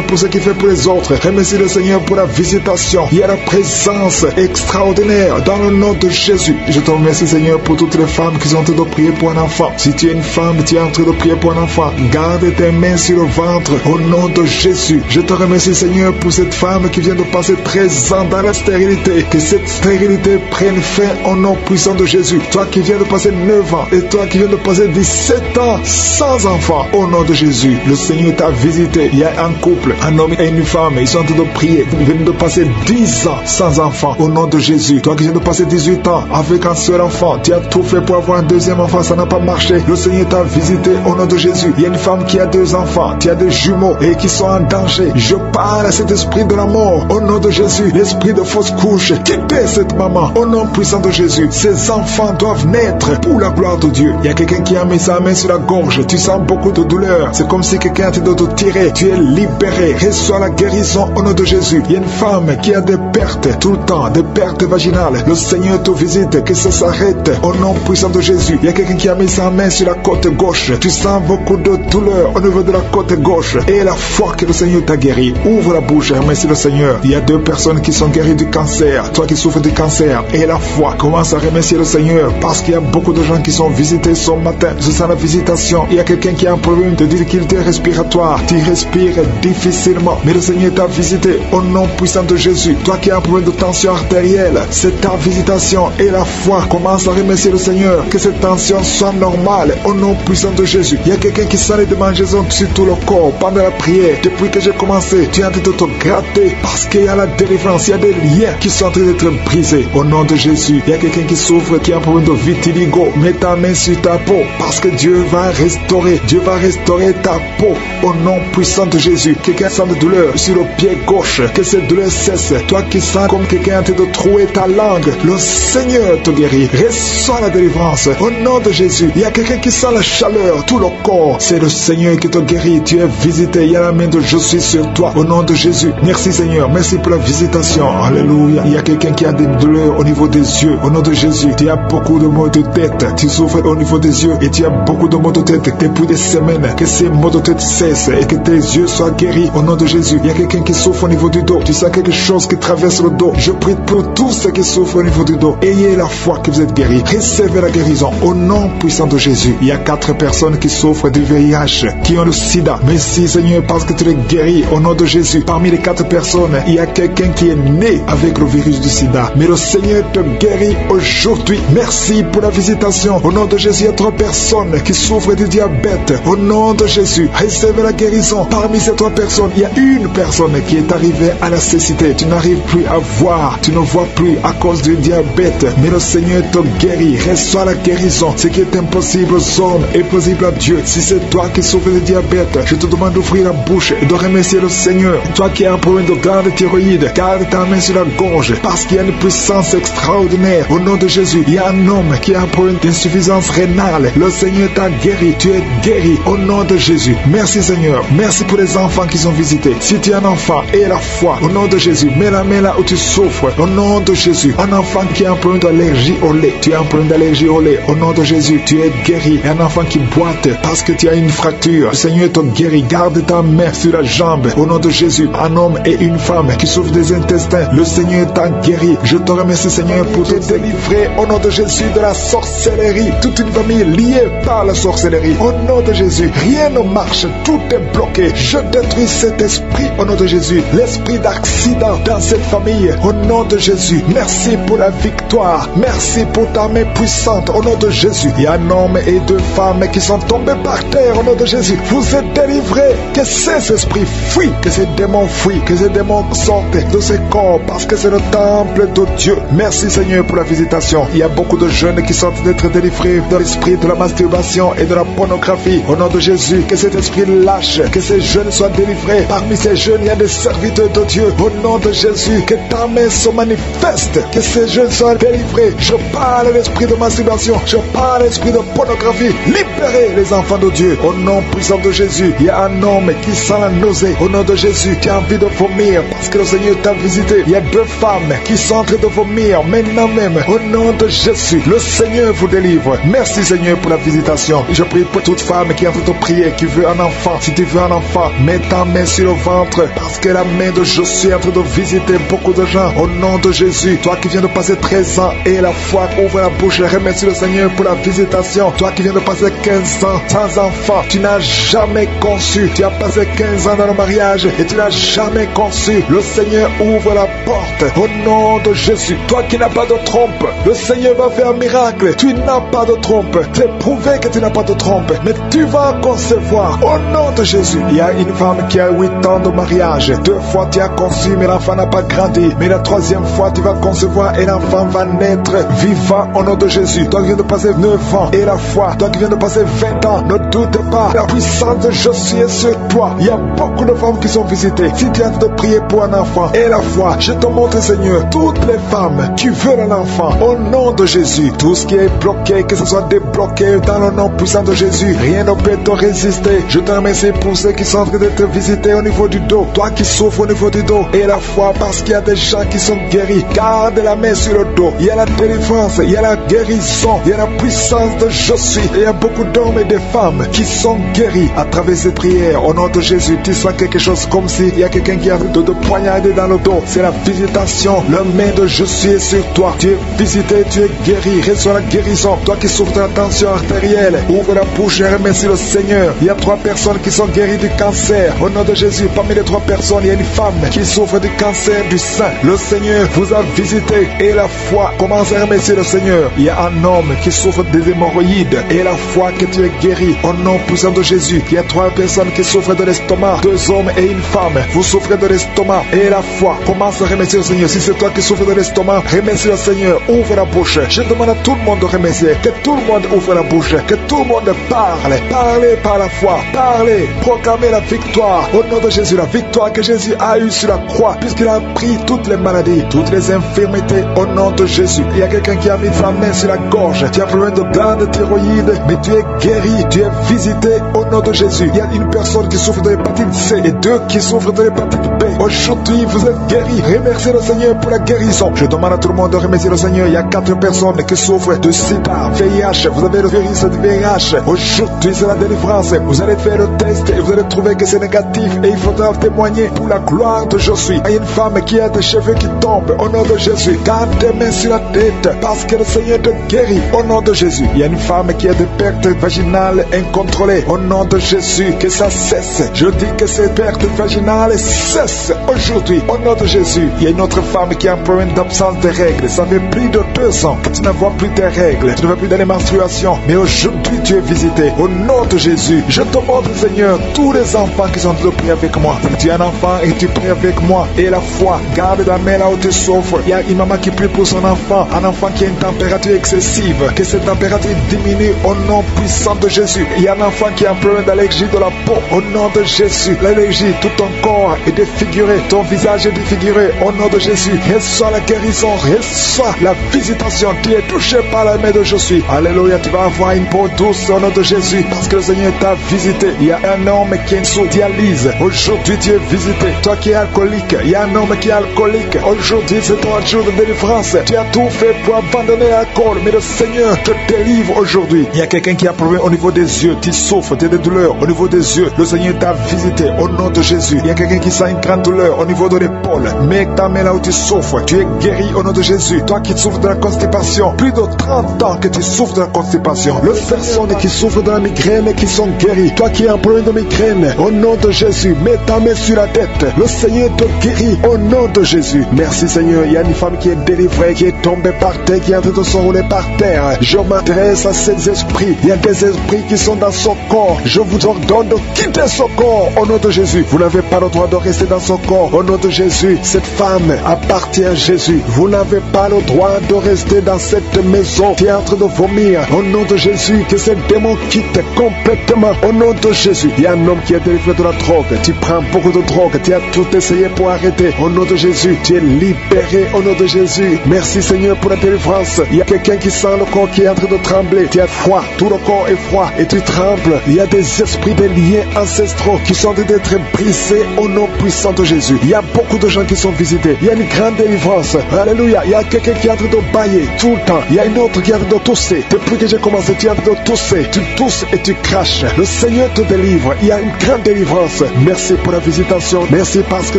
pour ce qu'il fait pour les autres. Remercie le Seigneur pour la visitation. Il y a la présence extraordinaire dans le nom de Jésus. Je te remercie Seigneur pour toutes les femmes qui sont en train de prier pour un enfant. Si tu es une femme, tu es en train de prier pour un enfant, garde tes mains sur le ventre au nom de Jésus. Je te remercie Seigneur pour cette femme qui vient de passer 13 ans dans la stérilité. Que cette stérilité prenne fin au nom puissant de Jésus. Toi qui viens de passer 9 ans et toi qui viens de passer 17 ans sans enfant, au nom de Jésus, le Seigneur t'a visité. Il y a un couple, un homme et une femme, ils sont en train de prier. Vous venez de passer 10 ans sans enfant, au nom de Jésus. Toi qui viens de passer 18 ans avec un seul enfant, tu as tout fait pour avoir un deuxième enfant, ça n'a pas marché. Le Seigneur t'a visité au nom de Jésus. Il y a une femme qui a 2 enfants, tu as des jumeaux et qui sont en danger. Je parle à cet esprit de la mort au nom de Jésus. L'esprit de fausse couche, quittez cette maman au nom puissant de Jésus. Ces enfants doivent naître pour la gloire de Dieu. Il y a quelqu'un qui a mis sa main sur la gorge, tu sens beaucoup de douleur. C'est comme si quelqu'un était de te tirer. Tu es libéré, reçois la guérison au nom de Jésus. Il y a une femme qui a des pertes tout le temps, des pertes vaginales. Le Seigneur te visite, que ça s'arrête au nom puissant de Jésus. Il y a quelqu'un qui a mis sa main sur la côte gauche. Tu sens beaucoup de douleur au niveau de la côte gauche. Et la foi que le Seigneur t'a guéri. Ouvre la bouche et remercie le Seigneur. Il y a 2 personnes qui sont guéries du cancer. Toi qui souffres du cancer et la foi, commence à remercier le Seigneur parce qu'il y a beaucoup de gens qui sont visités ce matin. Je sens la visitation. Il y a quelqu'un qui a un problème de difficulté respiratoire. Tu respires difficilement, mais le Seigneur t'a visité au nom puissant de Jésus. Toi qui as un problème de tension artérielle, c'est ta visitation et la foi. Commence à remercier le Seigneur. Que cette tension soit normale au nom puissant de Jésus. Il y a quelqu'un qui sent les démangeaisons sur tout le corps pendant la prière. Depuis que j'ai commencé, tu es en train de te gratter parce qu'il y a la délivrance. Il y a des liens qui sont en train d'être brisés au nom de Jésus. Il y a quelqu'un qui souffre, qui a un problème de vitiligo. Mets ta main sur ta peau parce que Dieu va restaurer. Dieu va restaurer ta peau au nom puissant de Jésus. Quelqu'un sent de douleur sur le pied gauche, que cette douleur cesse. Toi qui sens comme quelqu'un est en train de trouer ta langue, le Seigneur te guérit. Reçois la délivrance au nom de Jésus. Il y a quelqu'un qui sent la chaleur, tout le corps. C'est le Seigneur qui te guérit. Tu es visité. Il y a la main de je suis sur toi au nom de Jésus. Merci Seigneur. Merci pour la visitation. Alléluia. Il y a quelqu'un qui a des douleurs au niveau des yeux. Au nom de Jésus. Tu as beaucoup de maux de tête. Tu souffres au niveau des yeux et tu as beaucoup de maux de tête depuis des semaines. Que ces maux de tête cessent et que tes yeux soient guéris au nom de Jésus. Il y a quelqu'un qui souffre au niveau du dos. Tu sens quelque chose qui traverse le dos. Je prie pour tous ceux qui souffrent au niveau du dos. Ayez la foi que vous êtes guéris. Recevez la guérison au nom puissant de Jésus. Il y a 4 personnes qui souffrent du VIH, qui ont le sida. Merci Seigneur parce que tu les guéris au nom de Jésus. Parmi les 4 personnes, il y a quelqu'un qui est né avec le virus du sida. Mais le Seigneur te guérit aujourd'hui. Merci pour la visitation. Au nom de Jésus, il y a 3 personnes qui souffrent du diabète. Au nom de Jésus, recevez la guérison. Parmi ces 3 personnes, il y a une personne qui est arrivée à la cécité. Tu n'arrives plus à voir, tu ne vois plus à cause du diabète. Mais le Seigneur te guérit. Reçois la guérison. Ce qui est impossible aux hommes est possible à Dieu. Si c'est toi qui souffres du diabète, je te demande d'ouvrir la bouche et de remercier le Seigneur. Toi qui as un problème de glande thyroïde, garde ta main sur la gorge parce qu'il y a une puissance extraordinaire. Au nom de Jésus, il y a un homme qui a un problème d'insuffisance rénale. Le Seigneur t'a guéri. Tu es guéri au nom de Jésus. Merci Seigneur. Merci pour les enfants qui sont visités. Si tu es un enfant, aie la foi. Au nom de Jésus, mets la main là où tu souffres. Au nom de Jésus, un enfant qui a un problème d'allergie au lait. Tu as un problème d'allergie au lait. Au nom de Jésus, tu es guéri. Et un enfant qui boite parce que tu as une fracture. Le Seigneur te guérit. Garde ta main sur la jambe. Au nom de Jésus, un homme et une femme qui souffrent des intestins. Le Seigneur t'a guéri. Je te remercie Seigneur pour te délivrer au nom de Jésus de la sorcellerie. Toute une famille liée par la sorcellerie. Au nom de Jésus, rien ne marche. Tout est bloqué. Je détruis cet esprit au nom de Jésus. L'esprit d'accident dans cette famille. Au nom de Jésus. Merci pour la victoire. Merci pour ta main puissante. Au nom de Jésus. Il y a un homme et 2 femmes qui sont tombés par terre. Au nom de Jésus. Vous êtes délivrés. Que ces esprits fuient. Que ces démons fuient. Que ces démons sortent de ces corps. Parce que c'est le temple de Dieu. Merci Seigneur pour la visitation. Il y a beaucoup de jeunes qui sont d'être délivrés de l'esprit de la masturbation et de la pornographie. Au nom de Jésus. Que cet esprit lâche. Que ces jeunes soient délivrés. Parmi ces jeunes, il y a des serviteurs de Dieu. Au nom de Jésus. Que ta main se manifeste manifeste, que ces jeunes soient délivrés. Je parle à l'esprit de masturbation, je parle à l'esprit de pornographie. Libérez les enfants de Dieu. Au nom puissant de Jésus, il y a un homme qui sent la nausée. Au nom de Jésus, qui a envie de vomir parce que le Seigneur t'a visité. Il y a 2 femmes qui sont en train de vomir maintenant même. Au nom de Jésus, le Seigneur vous délivre. Merci Seigneur pour la visitation. Je prie pour toute femme qui est en train de prier, qui veut un enfant. Si tu veux un enfant, mets ta main sur le ventre parce que la main de Josué est en train de visiter beaucoup de gens. Au nom de Jésus, toi qui viens de passer 13 ans et la foi, ouvre la bouche et remercie le Seigneur pour la visitation. Toi qui viens de passer 15 ans sans enfant, tu n'as jamais conçu. Tu as passé 15 ans dans le mariage et tu n'as jamais conçu. Le Seigneur ouvre la porte. Au nom de Jésus, toi qui n'as pas de trompe, le Seigneur va faire un miracle. Tu n'as pas de trompe. C'est prouvé que tu n'as pas de trompe, mais tu vas concevoir. Au nom de Jésus, il y a une femme qui a 8 ans de mariage. 2 fois tu as conçu, mais l'enfant n'a pas grandi. Mais la 3e fois tu vas concevoir et l'enfant va naître vivant au nom de Jésus. Toi qui viens de passer 9 ans et la foi, toi qui viens de passer 20 ans, ne doute pas. La puissance de Jésus est sur toi. Il y a beaucoup de femmes qui sont visitées. Si tu as de prier pour un enfant et la foi, je te montre Seigneur, toutes les femmes qui veulent un enfant, au nom de Jésus, tout ce qui est bloqué, que ce soit débloqué dans le nom puissant de Jésus, rien ne peut te résister. Je te remercie pour ceux qui sont en train de te visiter au niveau du dos, toi qui souffres au niveau du dos, et la foi parce qu'il y a des gens qui sont guéris. Garde la main sur le dos. Il y a la délivrance, il y a la guérison, il y a la puissance de Jésus. Il y a beaucoup d'hommes et de femmes qui sont guéris à travers ces prières. Au nom de Jésus, tu sois quelque chose comme s'il y a quelqu'un qui a de poignarder dans le dos. C'est la visitation. La main de Jésus est sur toi. Tu es visité, tu es guéri. Reçois la guérison. Toi qui souffres de la tension artérielle, ouvre la bouche et remercie le Seigneur. Il y a 3 personnes qui sont guéries du cancer. Au nom de Jésus, parmi les 3 personnes, il y a une femme qui souffre du cancer du sein. Le Seigneur vous a visité et la foi commence à remercier le Seigneur. Il y a un homme qui souffre des hémorroïdes et la foi que tu es guéri. Au nom puissant de Jésus, il y a 3 personnes qui souffrent de l'estomac. 2 hommes et une femme. Vous souffrez de l'estomac et la foi commence à remercier le Seigneur. Si c'est toi qui souffres de l'estomac, remercie le Seigneur. Ouvre la bouche. Je demande à tout le monde de remercier. Que tout le monde ouvre la bouche. Que tout le monde parle. Parlez par la foi. Parlez. Proclamez la victoire. Au nom de Jésus, la victoire que Jésus a eue sur la croix, puisqu'il a pris toutes les maladies, toutes les infirmités. Au nom de Jésus, il y a quelqu'un qui a mis sa main sur la gorge. Tu as problème de glande thyroïde, mais tu es guéri. Tu es visité au nom de Jésus. Il y a une personne qui souffre de l'hépatite C et 2 qui souffrent de l'hépatite B. Aujourd'hui, vous êtes guéris. Remerciez le Seigneur pour la guérison. Je demande à tout le monde de remercier le Seigneur. Il y a 4 personnes qui souffrent de sida, VIH. Vous avez le virus de VIH. Aujourd'hui, c'est la délivrance. Vous allez faire le test et vous allez trouver que c'est négatif. Et il faudra témoigner pour la gloire de Jésus. Il y a une femme qui a des cheveux qui tombent. Au nom de Jésus, garde tes mains sur la tête parce que le Seigneur te guérit. Au nom de Jésus, il y a une femme qui a des pertes vaginales incontrôlées. Au nom de Jésus, que ça cesse. Je dis que ces pertes vaginales cessent aujourd'hui. Au nom de Jésus, il y a une autre femme qui a un problème d'absence de règles. Ça fait plus de 2 ans que tu ne vois plus tes règles. Tu ne vas plus dans les menstruations. Mais aujourd'hui, tu es visité. Au nom de Jésus, je te montre, Seigneur, tous les enfants qui sont en train de prier avec moi. Si tu es un enfant et tu pries avec moi, et la foi, garde la main là où tu souffres. Il y a une maman qui prie pour son enfant, un enfant qui a une température excessive, que cette température diminue au nom puissant de Jésus. Il y a un enfant qui a un problème d'allergie de la peau, au nom de Jésus. L'allergie, tout ton corps est défiguré, ton visage est défiguré, au nom de Jésus. Reçois la guérison, reçois la visitation. Tu es touché par la main de Jésus. Alléluia, tu vas avoir une peau douce au nom de Jésus, parce que le Seigneur t'a visité. Il y a un homme qui est sous dialyse. Aujourd'hui, tu es visité. Toi qui es alcoolique, il y a un homme qui est alcoolique. Aujourd'hui, c'est ton jour de délivrance. Tu as tout fait pour abandonner l'alcool, mais le Seigneur te délivre aujourd'hui. Il y a quelqu'un qui a un problème au niveau des yeux. Tu souffres, tu as des douleurs au niveau des yeux. Le Seigneur t'a visité au nom de Jésus. Il y a quelqu'un qui sent une grande douleur au niveau de l'épaule. Mets ta main là où tu souffres. Tu es guéri au nom de Jésus. Toi qui souffres de la constipation, plus de 30 ans que tu souffres de la constipation. Les personnes qui souffrent de la migraine qui sont guéries. Toi qui as un problème de migraine, au nom de Jésus, mets ta main sur la tête. Le Seigneur te guérit au nom de Jésus. Merci Seigneur. Il y a une femme qui est délivrée, qui est tombée par terre, qui est en train de s'enrouler par terre. Je m'adresse à ces esprits. Il y a des esprits qui sont dans son corps. Je vous ordonne de quitter son corps au nom de Jésus. Vous n'avez pas le droit de rester dans son corps au nom de Jésus. Cette femme appartient à Jésus. Vous n'avez pas le droit de rester dans cette maison qui est en train de vomir au nom de Jésus. Que ce démon quitte complètement au nom de Jésus. Il y a un homme qui est délivré de la drogue. Tu prends beaucoup de drogue. Tu as tout essayé pour arrêter. Au nom de Jésus, tu es libéré. libéré au nom de Jésus. Merci Seigneur pour la délivrance. Il y a quelqu'un qui sent le corps qui est en train de trembler. Tu as froid, tout le corps est froid et tu trembles. Il y a des esprits, des liens ancestraux qui sont en train d'être brisés au nom puissant de Jésus. Il y a beaucoup de gens qui sont visités. Il y a une grande délivrance. Alléluia. Il y a quelqu'un qui est en train de bailler tout le temps. Il y a une autre qui est en train de tousser. Depuis que j'ai commencé, tu es en train de tousser. Tu tousses et tu craches. Le Seigneur te délivre. Il y a une grande délivrance. Merci pour la visitation. Merci parce que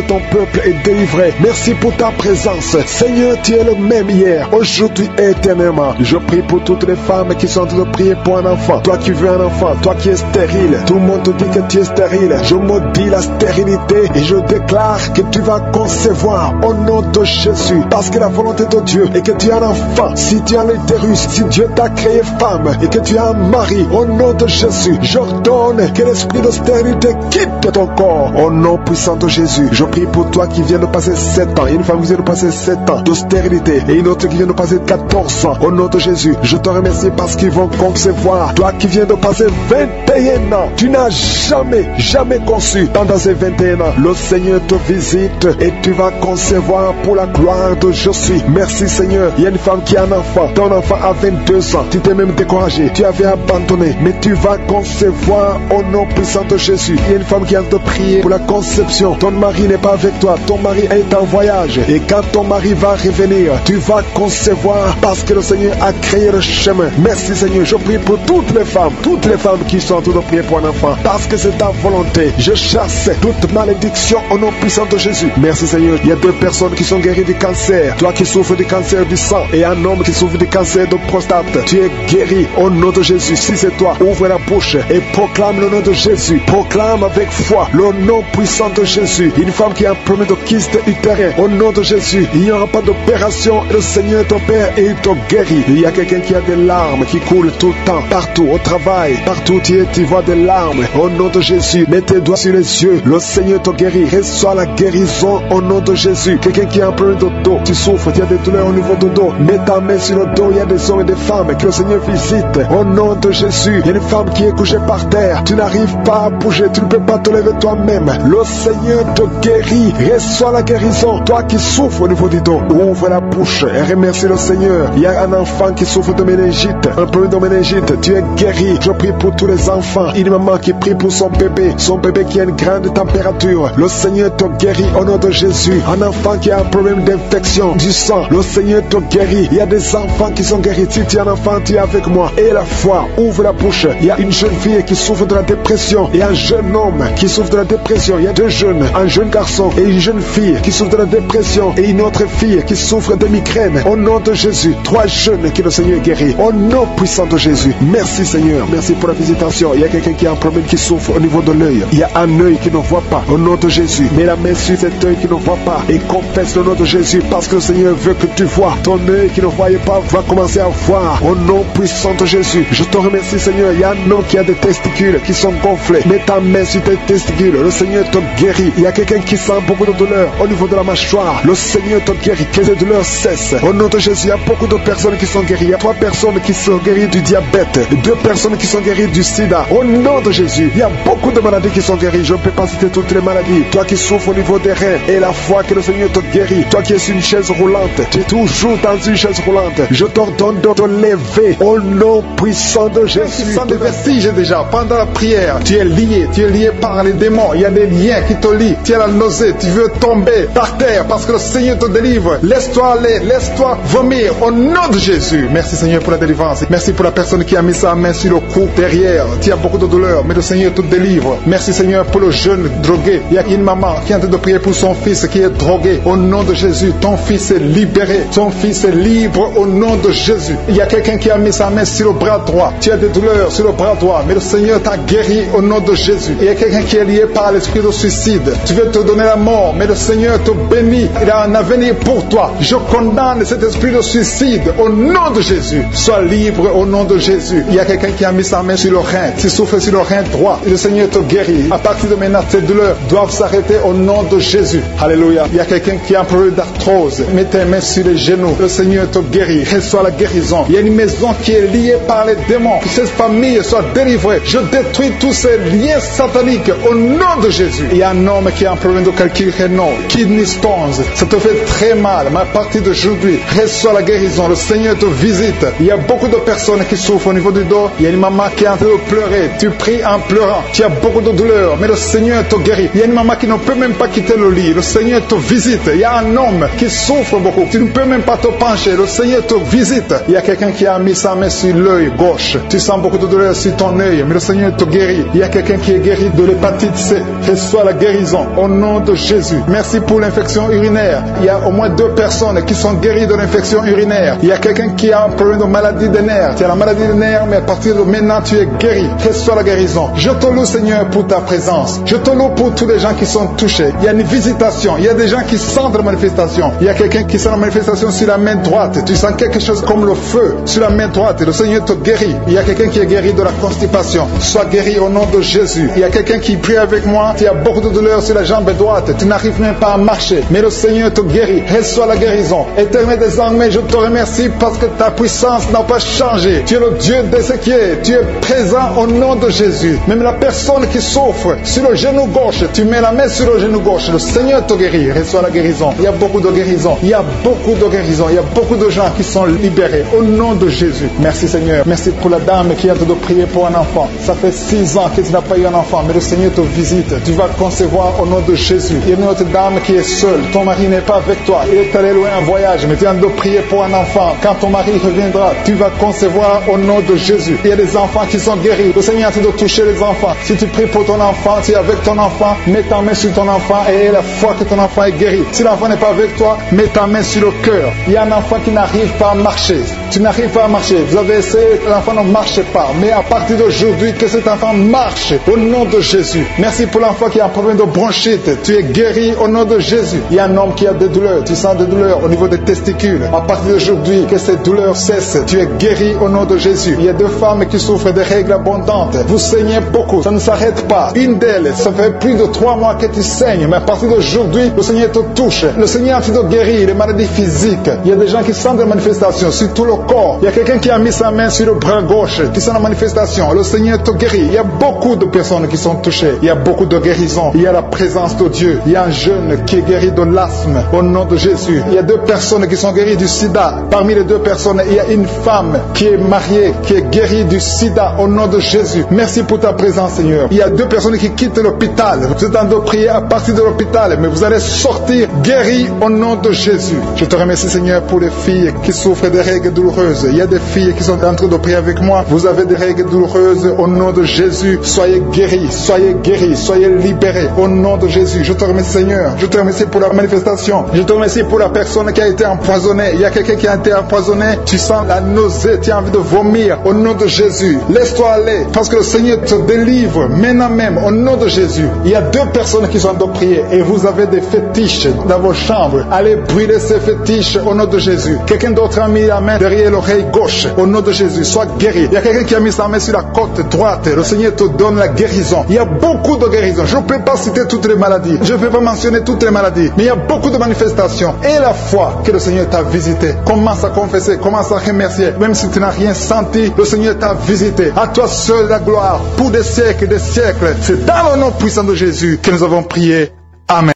ton peuple est délivré. Merci pour ta présence. Seigneur, tu es le même hier, aujourd'hui et éternellement. Je prie pour toutes les femmes qui sont en train de prier pour un enfant. Toi qui veux un enfant, toi qui es stérile. Tout le monde te dit que tu es stérile. Je maudis la stérilité et je déclare que tu vas concevoir au nom de Jésus. Parce que la volonté de Dieu est que tu as un enfant. Si tu as l'utérus, si Dieu t'a créé femme et que tu as un mari, au nom de Jésus, j'ordonne que l'esprit de stérilité quitte ton corps. Au nom puissant de Jésus, je prie pour toi qui viens de passer 7 ans. Il y a une femme qui vient de passer 7 ans de stérilité et une autre qui vient de passer 14 ans. Au nom de Jésus, je te remercie parce qu'ils vont concevoir. Toi qui viens de passer 21 ans, tu n'as jamais conçu. Pendant ces 21 ans, le Seigneur te visite et tu vas concevoir pour la gloire de Jésus. Merci Seigneur. Il y a une femme qui a un enfant. Ton enfant a 22 ans. Tu t'es même découragé. Tu avais abandonné. Mais tu vas concevoir au nom puissant de Jésus. Il y a une femme qui a de prier pour la conception. Ton mari n'est pas avec toi. Ton mari est en voyage. Et quand ton mari va revenir, tu vas concevoir parce que le Seigneur a créé le chemin. Merci Seigneur. Je prie pour toutes les femmes qui sont en train de prier pour un enfant. Parce que c'est ta volonté. Je chasse toute malédiction au nom puissant de Jésus. Merci Seigneur. Il y a 2 personnes qui sont guéries du cancer. Toi qui souffres du cancer du sang et un homme qui souffre du cancer de prostate. Tu es guéri au nom de Jésus. Si c'est toi, ouvre la bouche et proclame le nom de Jésus. Proclame avec foi le nom puissant de Jésus. Une femme qui a un problème de kyste utérin, au nom de Jésus, il n'y aura pas d'opération. Le Seigneur est ton Père et il te guérit. Il y a quelqu'un qui a des larmes qui coulent tout le temps, partout, au travail, partout tu vois des larmes. Au nom de Jésus, mets tes doigts sur les yeux. Le Seigneur te guérit. Reçois la guérison au nom de Jésus. Quelqu'un qui a un problème de dos, tu souffres, tu as des douleurs au niveau du dos. Mets ta main sur le dos. Il y a des hommes et des femmes que le Seigneur visite. Au nom de Jésus, il y a une femme qui est couchée par terre. Tu n'arrives pas à bouger, tu ne peux pas te lever toi-même. Le Seigneur te guérit. Reçois la guérison. Toi qui souffres au niveau du dos, ouvre la bouche et remercie le Seigneur. Il y a un enfant qui souffre de méningite, un problème de méningite. Tu es guéri. Je prie pour tous les enfants. Une maman qui prie pour son bébé qui a une grande température. Le Seigneur te guérit au nom de Jésus. Un enfant qui a un problème d'infection du sang, le Seigneur te guérit. Il y a des enfants qui sont guéris. Si tu es un enfant, tu es avec moi. Et la foi, ouvre la bouche. Il y a une jeune fille qui souffre de la dépression et un jeune homme qui souffre de la dépression. Il y a 2 jeunes, un jeune garçon et une jeune fille qui souffre de la dépression et une autre fille qui souffre de migraine. Au nom de Jésus, 3 jeunes que le Seigneur guérit. Au nom puissant de Jésus. Merci Seigneur. Merci pour la visitation. Il y a quelqu'un qui a un problème qui souffre au niveau de l'œil. Il y a un œil qui ne voit pas. Au nom de Jésus, mets la main sur cet œil qui ne voit pas et confesse le nom de Jésus parce que le Seigneur veut que tu vois. Ton œil qui ne voyait pas va commencer à voir. Au nom puissant de Jésus, je te remercie Seigneur. Il y a un homme qui a des testicules qui sont gonflés. Mets ta main sur tes testicules. Le Seigneur te guérit. Il y a quelqu'un qui sent beaucoup de douleur au niveau de la mâchoire. Le Seigneur te guérit. Que les douleurs cessent. Au nom de Jésus, il y a beaucoup de personnes qui sont guéries. Il y a 3 personnes qui sont guéries du diabète, 2 personnes qui sont guéries du sida. Au nom de Jésus, il y a beaucoup de maladies qui sont guéries. Je ne peux pas citer toutes les maladies. Toi qui souffres au niveau des reins et la foi que le Seigneur te guérit. Toi qui es sur une chaise roulante, tu es toujours dans une chaise roulante. Je t'ordonne de te lever au nom puissant de Jésus. Sans de vertige déjà, pendant la prière, tu es lié par les démons. Il y a des liens qui te lient. Tu as la nausée, tu veux tomber par terre parce que le Seigneur te délivre. Laisse-toi aller, laisse-toi vomir au nom de Jésus. Merci Seigneur pour la délivrance. Merci pour la personne qui a mis sa main sur le cou derrière. Tu as beaucoup de douleur, mais le Seigneur te délivre. Merci Seigneur pour le jeune drogué. Il y a une maman qui est en train de prier pour son fils qui est drogué. Au nom de Jésus, ton fils est libéré. Ton fils est libre au nom de Jésus. Il y a quelqu'un qui a mis sa main sur le bras droit. Tu as des douleurs sur le bras droit, mais le Seigneur t'a guéri au nom de Jésus. Il y a quelqu'un qui est lié par l'esprit de suicide. Tu veux te donner la mort, mais le Seigneur te bénit. Il a un avenir pour toi. Je condamne cet esprit de suicide au nom de Jésus. Sois libre au nom de Jésus. Il y a quelqu'un qui a mis sa main sur le rein. Tu souffres sur le rein droit. Le Seigneur te guérit. À partir de maintenant, tes douleurs doivent s'arrêter au nom de Jésus. Alléluia. Il y a quelqu'un qui a un problème d'arthrose. Mets tes mains sur les genoux. Le Seigneur te guérit. Reçois la guérison. Il y a une maison qui est liée par les démons. Que cette famille soit délivrée. Je détruis tous ces liens sataniques au nom de Jésus. Il y a un homme qui a un problème de calcul rénal, kidney stones. Cette fait très mal, mais à partir d'aujourd'hui, reçois la guérison. Le Seigneur te visite. Il y a beaucoup de personnes qui souffrent au niveau du dos. Il y a une maman qui est en train de pleurer. Tu pries en pleurant. Tu as beaucoup de douleurs, mais le Seigneur te guérit. Il y a une maman qui ne peut même pas quitter le lit. Le Seigneur te visite. Il y a un homme qui souffre beaucoup. Tu ne peux même pas te pencher. Le Seigneur te visite. Il y a quelqu'un qui a mis sa main sur l'œil gauche. Tu sens beaucoup de douleur sur ton œil, mais le Seigneur te guérit. Il y a quelqu'un qui est guéri de l'hépatite C. Reçois la guérison au nom de Jésus. Merci pour l'infection urinaire. Il y a au moins 2 personnes qui sont guéries de l'infection urinaire. Il y a quelqu'un qui a un problème de maladie des nerfs. Tu as la maladie des nerfs, mais à partir de maintenant, tu es guéri. Reçois la guérison. Je te loue, Seigneur, pour ta présence. Je te loue pour tous les gens qui sont touchés. Il y a une visitation. Il y a des gens qui sentent la manifestation. Il y a quelqu'un qui sent la manifestation sur la main droite. Tu sens quelque chose comme le feu sur la main droite. Le Seigneur te guérit. Il y a quelqu'un qui est guéri de la constipation. Sois guéri au nom de Jésus. Il y a quelqu'un qui prie avec moi. Tu as beaucoup de douleur sur la jambe droite. Tu n'arrives même pas à marcher. Mais le Seigneur te guérit. Reçois la guérison. Éternel des armées, je te remercie parce que ta puissance n'a pas changé. Tu es le Dieu d'Ézéchiel. Tu es présent au nom de Jésus. Même la personne qui souffre sur le genou gauche, tu mets la main sur le genou gauche. Le Seigneur te guérit. Reçois la guérison. Il y a beaucoup de guérison. Il y a beaucoup de guérison. Il y a beaucoup de gens qui sont libérés au nom de Jésus. Merci Seigneur. Merci pour la dame qui est en train de prier pour un enfant. Ça fait 6 ans que tu n'as pas eu un enfant, mais le Seigneur te visite. Tu vas concevoir au nom de Jésus. Il y a une autre dame qui est seule. Ton mari n'est pas avec toi. Il est allé loin en voyage, mais tu es en train de prier pour un enfant. Quand ton mari reviendra, tu vas concevoir au nom de Jésus. Il y a des enfants qui sont guéris. Le Seigneur est en train de toucher les enfants. Si tu pries pour ton enfant, tu es avec ton enfant, mets ta main sur ton enfant et la foi que ton enfant est guéri. Si l'enfant n'est pas avec toi, mets ta main sur le cœur. Il y a un enfant qui n'arrive pas à marcher. Tu n'arrives pas à marcher. Vous avez essayé, l'enfant ne marche pas. Mais à partir d'aujourd'hui, que cet enfant marche au nom de Jésus. Merci pour l'enfant qui a un problème de bronchite. Tu es guéri au nom de Jésus. Il y a un homme qui a des douleurs. Tu sens des douleurs au niveau des testicules. À partir d'aujourd'hui, que ces douleurs cessent. Tu es guéri au nom de Jésus. Il y a 2 femmes qui souffrent de règles abondantes. Vous saignez beaucoup. Ça ne s'arrête pas. Une d'elles, ça fait plus de 3 mois que tu saignes. Mais à partir d'aujourd'hui, le Seigneur te touche. Le Seigneur a fait de guérir les maladies physiques. Il y a des gens qui sentent des manifestations sur tout le corps. Il y a quelqu'un qui a mis sa main sur le bras gauche, qui sent la manifestation. Le Seigneur te guérit. Il y a beaucoup de personnes qui sont touchées. Il y a beaucoup de guérisons. Il y a la présence de Dieu. Il y a un jeune qui est guéri de l'asthme au nom de Jésus. Il y a 2 personnes qui sont guéries du sida. Parmi les 2 personnes, il y a une femme qui est mariée, qui est guérie du sida au nom de Jésus. Merci pour ta présence, Seigneur. Il y a 2 personnes qui quittent l'hôpital. Vous êtes en train de prier à partir de l'hôpital, mais vous allez sortir guéris au nom de Jésus. Je te remercie, Seigneur, pour les filles qui souffrent des règles douloureuses. Il y a des filles qui sont en train de prier avec moi. Vous avez des règles douloureuses au nom de Jésus. Soyez guéris, soyez libérés au nom de Jésus. Je te remercie, Seigneur. Je te remercie pour la manifestation. Je te remercie pour la personne qui a été empoisonnée. Il y a quelqu'un qui a été empoisonné. Tu sens la nausée, tu as envie de vomir au nom de Jésus. Laisse-toi aller parce que le Seigneur te délivre maintenant même au nom de Jésus. Il y a 2 personnes qui sont en train de prier et vous avez des fétiches dans vos chambres. Allez brûler ces fétiches au nom de Jésus. Quelqu'un d'autre a mis la main derrière l'oreille gauche au nom de Jésus. Sois guéri. Il y a quelqu'un qui a mis sa main sur la côte droite. Le Seigneur te donne la guérison. Il y a beaucoup de guérisons. Je ne peux pas citer toutes les maladies. Je ne peux pas mentionner toutes les maladies. Mais il y a beaucoup de manifestations. Et la foi que le Seigneur t'a visité. Commence à confesser. Commence à remercier. Même si tu n'as rien senti, le Seigneur t'a visité. À toi seul la gloire pour des siècles et des siècles. C'est dans le nom puissant de Jésus que nous avons prié. Amen.